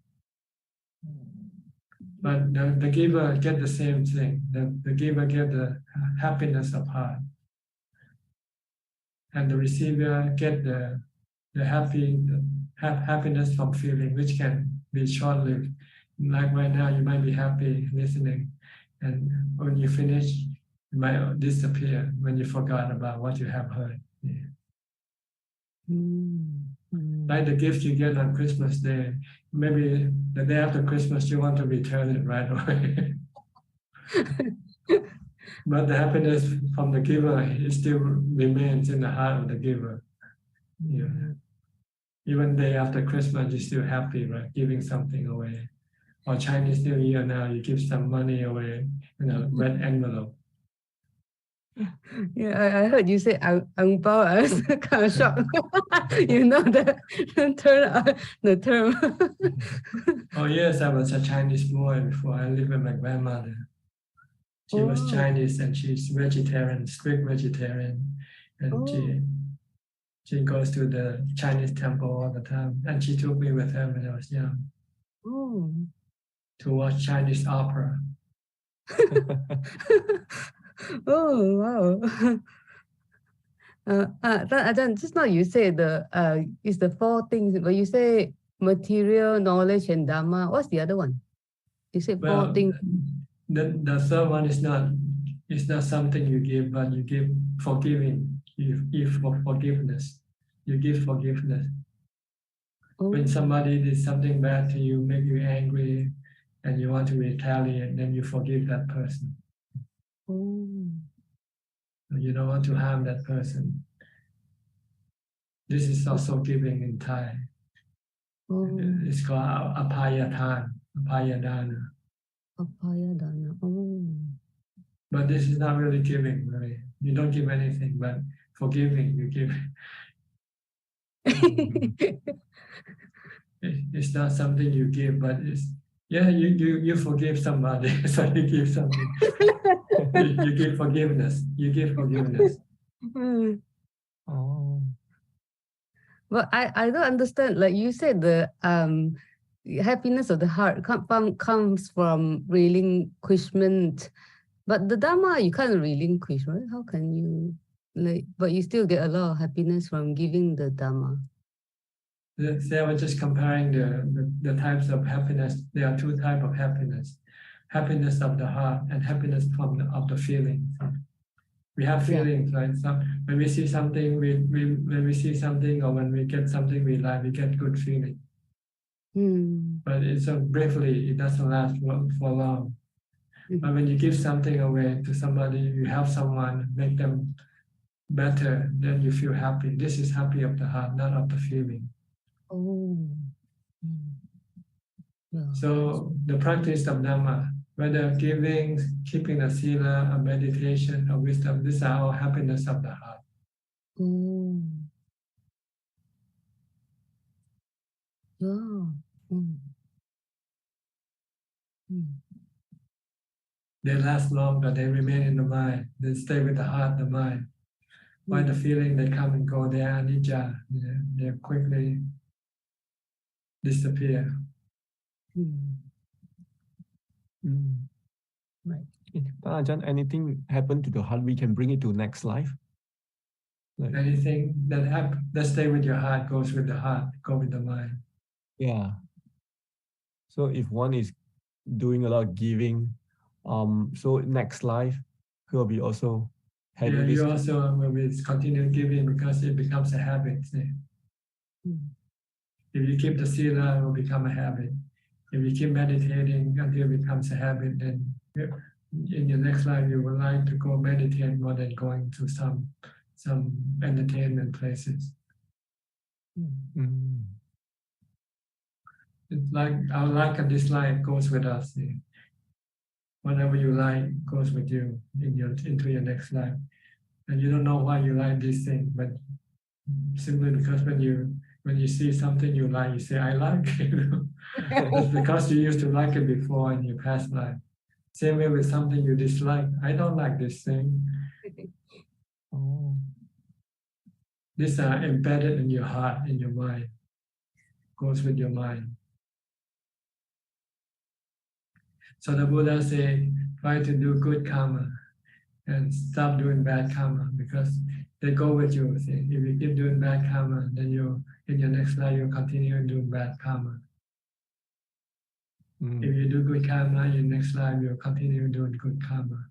But the giver get the same thing. The giver get the happiness of heart, and the receiver get the happiness from feeling, which can be short-lived. Like right now, you might be happy listening, and when you finish, it might disappear when you forgot about what you have heard. Yeah. Like the gift you get on Christmas Day, maybe the day after Christmas you want to return it right away. But the happiness from the giver, it still remains in the heart of the giver. Yeah. Even day after Christmas, you're still happy, right? Giving something away. Or Chinese New Year now, you give some money away in a red envelope. Yeah, I heard you say ang bao. I was kind of shocked. You know the term. Oh yes, I was a Chinese boy before. I lived with my grandmother. She was Chinese and she's vegetarian, strict vegetarian, and she goes to the Chinese temple all the time. And she took me with her when I was young to watch Chinese opera. Oh wow. Ajahn, just now you said it's the four things, but you say material, knowledge, and Dhamma. What's the other one? You said four things. The third one is not something you give, but you give forgiving. You give for forgiveness. You give forgiveness. When somebody did something bad to you, make you angry, and you want to retaliate, then you forgive that person. You don't want to harm that person. This is also giving in Thai. It's called apayadana. But this is not really giving, really. You don't give anything, but forgiving, you give. It's not something you give, but it's, yeah, you forgive somebody, so you give something. You give forgiveness. You give forgiveness. But I don't understand. Like you said, the happiness of the heart comes from relinquishment, but the Dhamma you can't relinquish, right? How can you but you still get a lot of happiness from giving the Dhamma? See, I was just comparing the types of happiness. There are two types of happiness: happiness of the heart and happiness of the feelings. We have feelings, right? So when we see something, when we see something, or when we get something we like, we get good feeling. But it's so briefly, it doesn't last for long. But when you give something away to somebody, you help someone, make them better, then you feel happy. This is happy of the heart, not of the feeling. So the practice of Dhamma, whether giving, keeping a sila, a meditation, or wisdom, these are all happiness of the heart. They last longer, they remain in the mind, they stay with the heart, the mind. While the feeling, they come and go, they are anicca, they quickly disappear. Right. If Ajahn, anything happened to the heart, we can bring it to next life. Like, anything that stay with your heart goes with the heart, go with the mind. Yeah. So if one is doing a lot of giving, so next life will be also having you also will be continue giving because it becomes a habit. If you keep the sila, it will become a habit. If you keep meditating until it becomes a habit, then in your next life you would like to go meditate more than going to some entertainment places. It's like our like and dislike goes with us. Whatever you like goes with you into your next life. And you don't know why you like this thing, but simply because when you when you see something you like, you say, I like it. It's because you used to like it before in your past life. Same way with something you dislike. I don't like this thing. Oh. These are embedded in your heart, in your mind. Goes with your mind. So the Buddha say, try to do good karma and stop doing bad karma, because they go with you. See? If you keep doing bad karma, then you, in your next life, you'll continue doing bad karma. If you do good karma, in your next life, you'll continue doing good karma.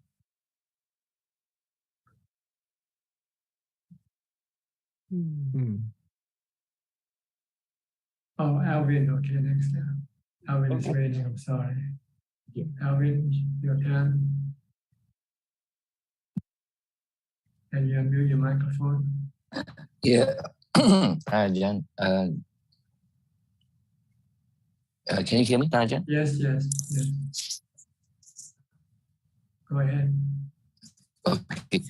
Oh, Alvin, okay, next time. Alvin is waiting, I'm sorry. Alvin, your turn. Can you unmute your microphone? Yeah. Ajaan, can you hear me, Ajaan? Yes. Go ahead. Okay.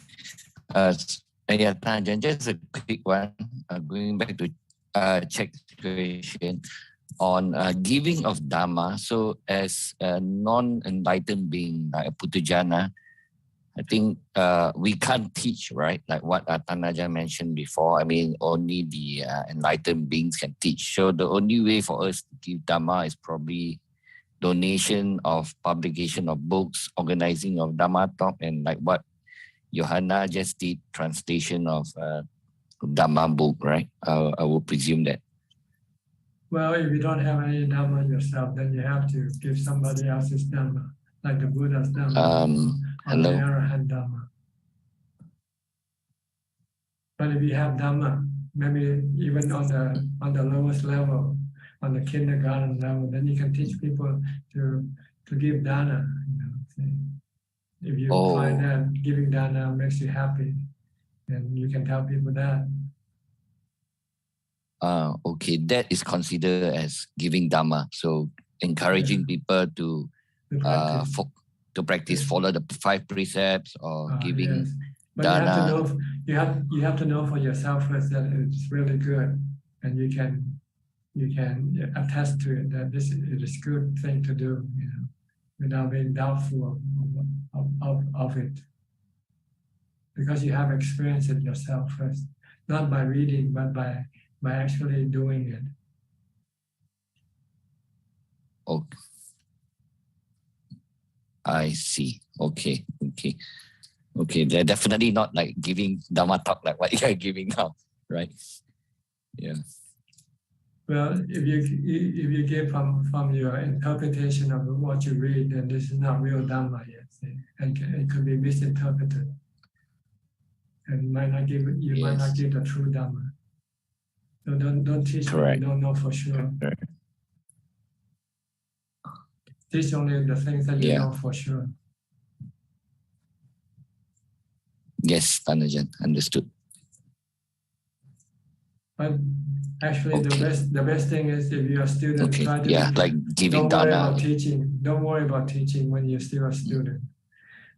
Yeah, Ajaan, just a quick one. Going back to check situation on giving of Dhamma. So as a non-enlightened being, like a Putujana, I think we can't teach, right? Like what Tanaja mentioned before. I mean, only the enlightened beings can teach. So the only way for us to give Dhamma is probably donation of publication of books, organizing of Dhammatalk, and like what Johanna just did, translation of Dhamma book, right? I will presume that. Well, if you don't have any Dhamma yourself, then you have to give somebody else's Dhamma, like the Buddha's Dhamma or the Arahant Dhamma. But if you have Dhamma, maybe even on the lowest level, on the kindergarten level, then you can teach people to give dana. If you find that giving dana makes you happy, then you can tell people that. Okay, that is considered as giving Dhamma. So encouraging people to practice, follow the 5 precepts, or giving yes. But dana. You have to know for yourself first that it's really good, and you can attest to it that this is a good thing to do, without being doubtful of it, because you have experienced it yourself first, not by reading, but by actually doing it. Okay, I see. Okay. They're definitely not like giving Dhammatalk like what you're giving now, right? Yeah. Well, if you give from your interpretation of what you read, then this is not real Dhamma yet, and it could be misinterpreted, and you might not give the true Dhamma. So don't teach what you don't know for sure. Correct. Teach only the things that you know for sure. Yes, Tanajan, understood. But actually, the best thing is if you're a student, try to like giving don't worry dana. about teaching. Don't worry about teaching when you're still a student.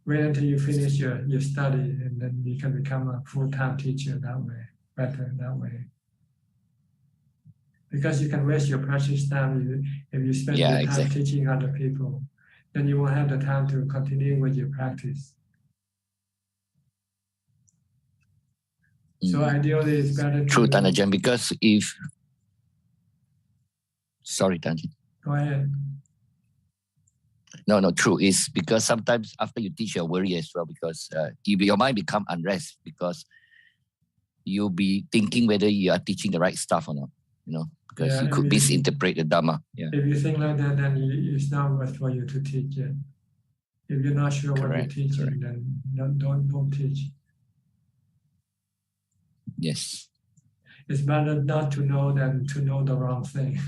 Wait until you finish your study, and then you can become a full-time teacher that way. Better that way. Because you can waste your precious time if you spend your time teaching other people. Then you won't have the time to continue with your practice. So ideally, it's better. True, Tanajan, because if... Sorry, Tanajan. Go ahead. No, true. It's because sometimes after you teach, you're worried as well, because your mind become unrest, because you'll be thinking whether you are teaching the right stuff or not, because you could misinterpret the Dhamma. Yeah. If you think like that, then it's not worth for you to teach it. If you're not sure what you're teaching, then don't teach. Yes. It's better not to know than to know the wrong thing.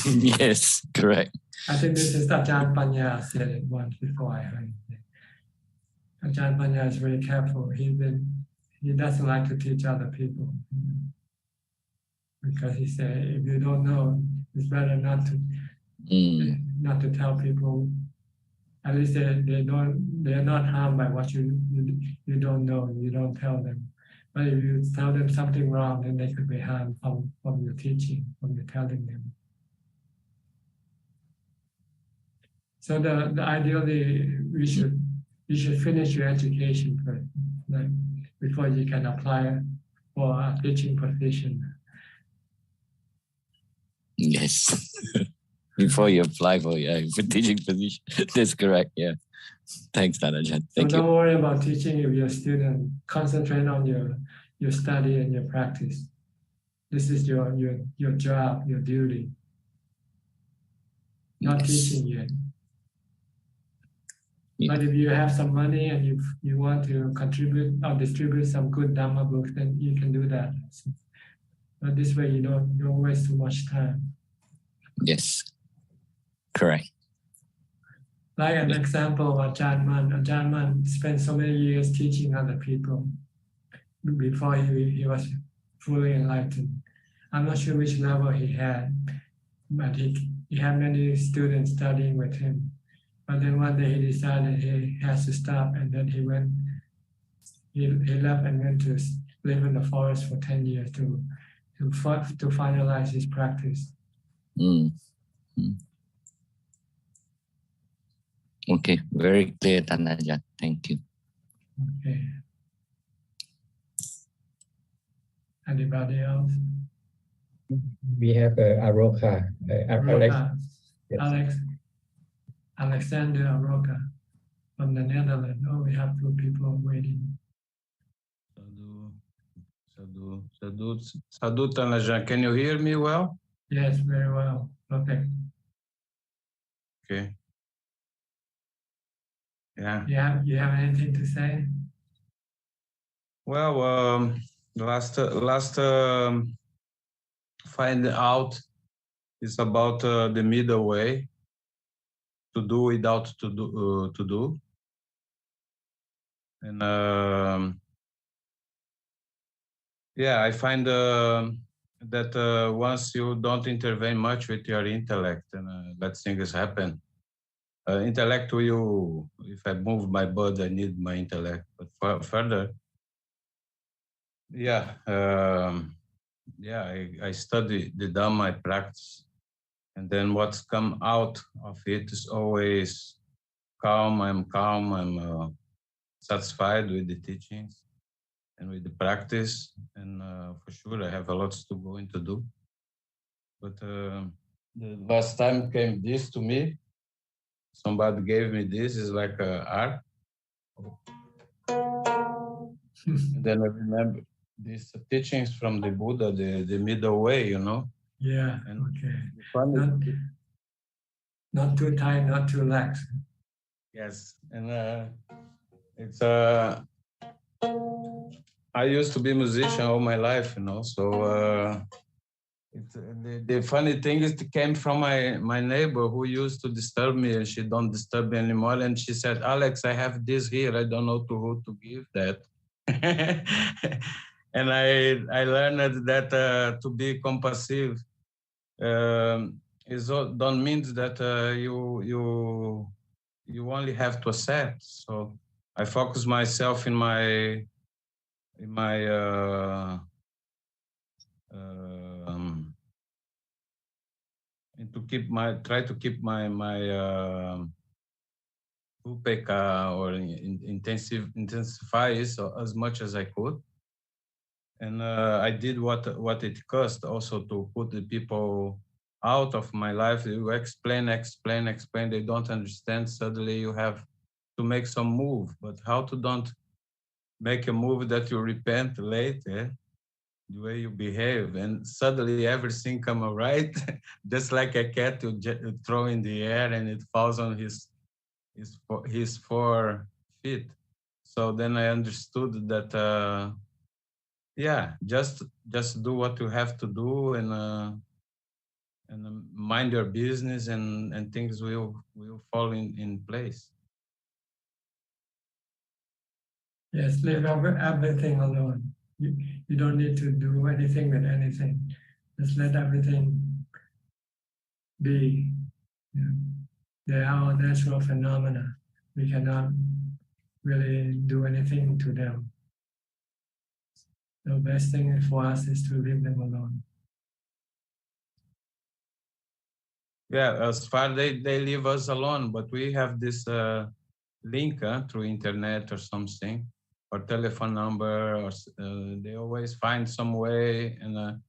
Yes, correct. I think this is Ajaan Panya said it once before I heard it. Ajaan Panya is very careful. He doesn't like to teach other people. Because he said, if you don't know, it's better not to tell people. At least they are not harmed by what you don't know. You don't tell them. But if you tell them something wrong, then they could be harmed from your teaching, from your telling them. So the ideally you should finish your education first, like, before you can apply for a teaching position. Yes. Before you apply for teaching position. That's correct. Yeah. Thanks, Ajaan. Thank So you. don't worry about teaching if you're a student. Concentrate on your study and your practice. This is your job, your duty. Not teaching yet. But if you have some money and you want to contribute or distribute some good Dhamma books, then you can do that. But this way you don't waste too much time. Yes. Correct. Like an example, Ajaan Man spent so many years teaching other people before he was fully enlightened. I'm not sure which level he had, but he had many students studying with him. But then one day he decided he has to stop, and then he left and went to live in the forest for 10 years to finalize his practice. Okay, very clear, Ajaan. Thank you. Okay. Anybody else? We have Aroka. Alexander Aroka from the Netherlands. Oh, we have 2 people waiting. Sadhu Ajaan, can you hear me well? Yes, very well. Okay. Okay. Yeah. You have anything to say? Well, last find out is about the middle way, to do without to do. And yeah, I find that once you don't intervene much with your intellect and let things happen. Intellect will, if I move my body, I need my intellect. But further, yeah, I study the Dhamma, I practice. And then what's come out of it is always calm, I'm satisfied with the teachings and with the practice. And for sure, I have a lot to go into do. But the last time came this to me, somebody gave me this, is like art. And then I remember these teachings from the Buddha, the middle way, you know. Yeah, and okay. Not too tight, not too lax. Yes, and it's I used to be a musician all my life, you know, so the funny thing is it came from my neighbor who used to disturb me, and she don't disturb me anymore. And she said, Alex, I have this here. I don't know to who to give that. And I learned that to be compassive don't mean that you only have to accept. So I focus myself in my and try to keep my upeka or intensify it as much as I could. And I did what it cost also to put the people out of my life. You explain, they don't understand. Suddenly you have to make some move, but how to don't make a move that you repent later, the way you behave, and suddenly everything come all right, just like a cat you throw in the air and it falls on his 4 feet. So then I understood that just do what you have to do and mind your business and things will fall in place. Yes, leave everything alone. You don't need to do anything with anything. Just let everything be. They are natural phenomena. We cannot really do anything to them. The best thing for us is to leave them alone. Yeah, as far they leave us alone, but we have this link through internet or something, or telephone number, or they always find some way. And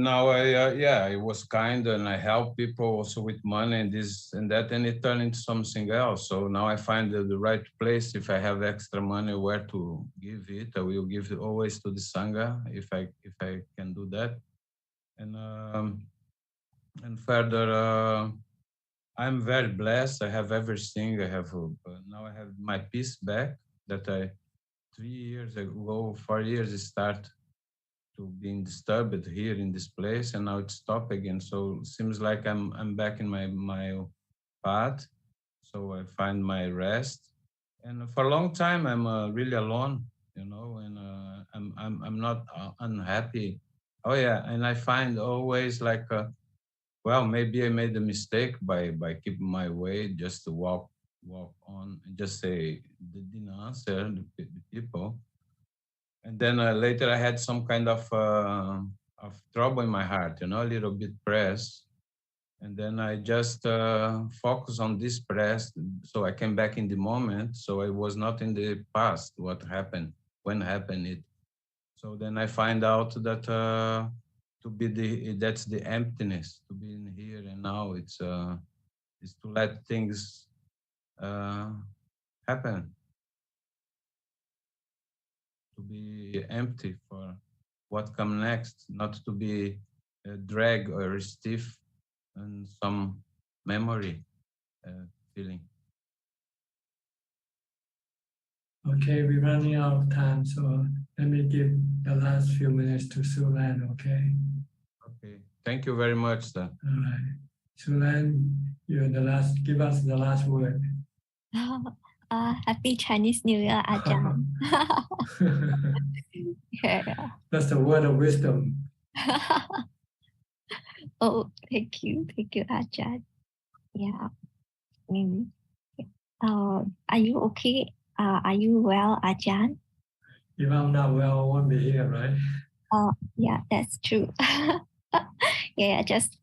now I was kind and I help people also with money and this and that, and it turned into something else. So now I find the right place. If I have extra money, where to give it, I will give it always to the Sangha if I can do that. And further, I'm very blessed. I have everything. I have now I have my peace back that I 3 years ago, 4 years, start to being disturbed here in this place, and now it stopped again. So it seems like I'm back in my path. So I find my rest. And for a long time, I'm really alone, and I'm not unhappy. Oh yeah, and I find always like. Well, maybe I made a mistake by keeping my way just to walk on and just say they didn't answer the people. And then later I had some kind of trouble in my heart, a little bit pressed. And then I just focus on this press. So I came back in the moment. So I was not in the past, what happened, when happened it. So then I find out that that's the emptiness, to be in here and now. It's to let things happen, to be empty for what comes next, not to be dragged or stiff in some memory feeling. Okay, we're running out of time, so let me give the last few minutes to Sulan, okay? Okay, thank you very much, sir. All right. Sulan, you're the last, give us the last word. Happy Chinese New Year, Ajahn. Yeah. That's the word of wisdom. Oh, thank you, Ajahn. Yeah. Are you okay? Are you well, Ajahn? If I'm not well, I won't be here, right? Yeah, that's true. Yeah, just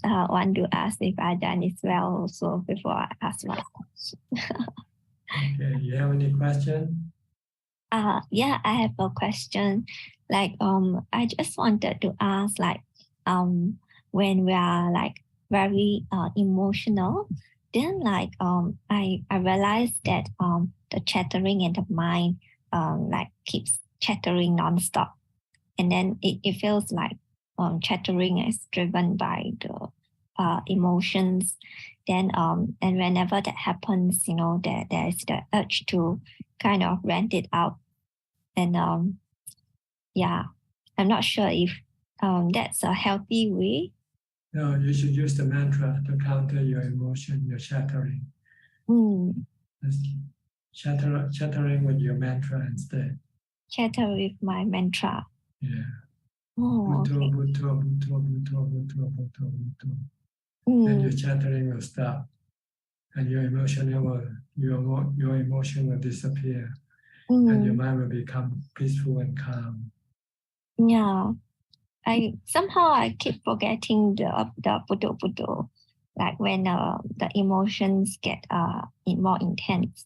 want to ask if Ajahn is well also before I ask my question. Okay, you have any question? Yeah, I have a question. Like, I just wanted to ask, like, when we are like very emotional, then like I realized that the chattering in the mind like keeps chattering nonstop, and then it feels like chattering is driven by the emotions. Then and whenever that happens, there is the urge to kind of rant it out. And yeah, I'm not sure if that's a healthy way. No, you should use the mantra to counter your emotion, your chattering. Chattering with your mantra instead. Chatter with my mantra. Yeah. Oh, Bhutto, okay. bhutto, bhutto, bhutto, bhutto, bhutto, bhutto. Then your chattering will stop, and your emotion will disappear, and your mind will become peaceful and calm. Yeah, I keep forgetting the bhutto, like when the emotions get more intense.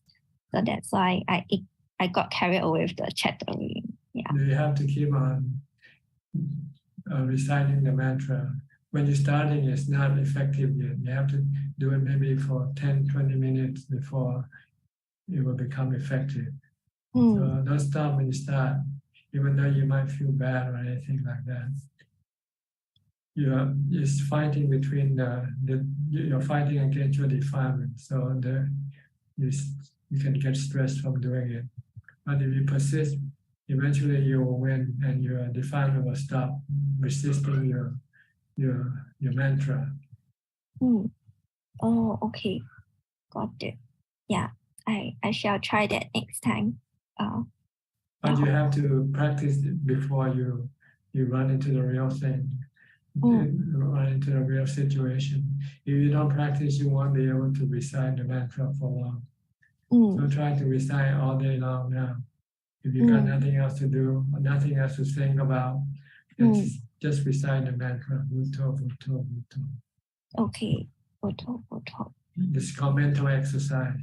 So that's why I got carried away with the chattering. Yeah. You have to keep on reciting the mantra. When you're starting, it's not effective yet. You have to do it maybe for 10, 20 minutes before it will become effective. So don't stop when you start, even though you might feel bad or anything like that. You're fighting between you're fighting against your defilement. So you can get stressed from doing it. But if you persist, eventually you will win, and your defilement will stop resisting your mantra. Oh, okay, got it. Yeah, I shall try that next time. But you have to practice it before you run into the real thing, run into the real situation. If you don't practice, you won't be able to recite the mantra for long. So try to recite all day long now. If you got nothing else to do, or nothing else to think about, just recite the mantra, Bhutto, Bhutto, Bhutto. Okay. Bhutto, Bhutto. This is called mental exercise.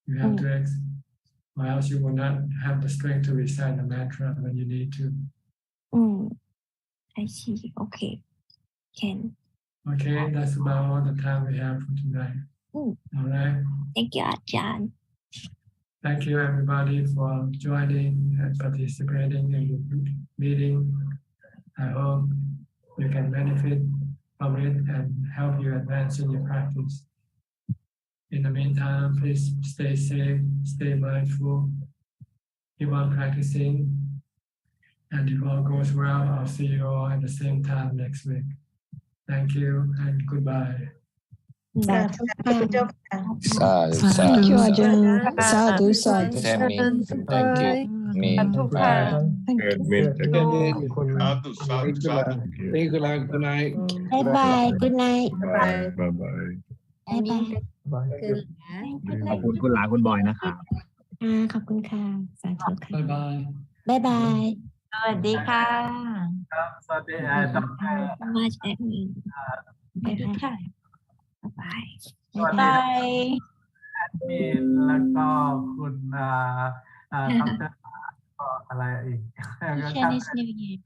You have to or else you will not have the strength to recite the mantra when you need to. I see. Okay. Can. Okay, that's about all the time we have for tonight. All right. Thank you, Ajahn. Thank you, everybody, for joining and participating in the meeting. I hope you can benefit from it and help you advance in your practice. In the meantime, please stay safe, stay mindful, keep on practicing. And if all goes well, I'll see you all at the same time next week. Thank you and goodbye. Sadhu. Sadhu, Thank you, Ajahn. Sadhu, sadhu. sadhu. Thank you. Me. Thank you. Good night. Bye-bye. Good night. Bye. Bye-bye. ขอบคุณคุณหลาคุณบอยนะครับ ขอบคุณค่ะ สาธุค่ะ Bye-bye. Bye-bye. สวัสดีค่ะ สวัสดี much admin. สวัสดีค่ะ Bye. สวัสดีแอดมินแล้วก็คุณดร.อะไรอีก Chinese New Year.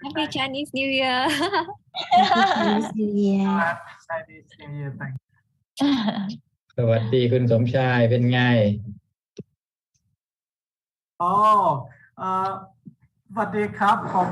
Happy Chinese New Year. Chinese New Year. Chinese New Year. Thank you. สวัสดีคุณสมชายเป็นไง สวัสดีครับผม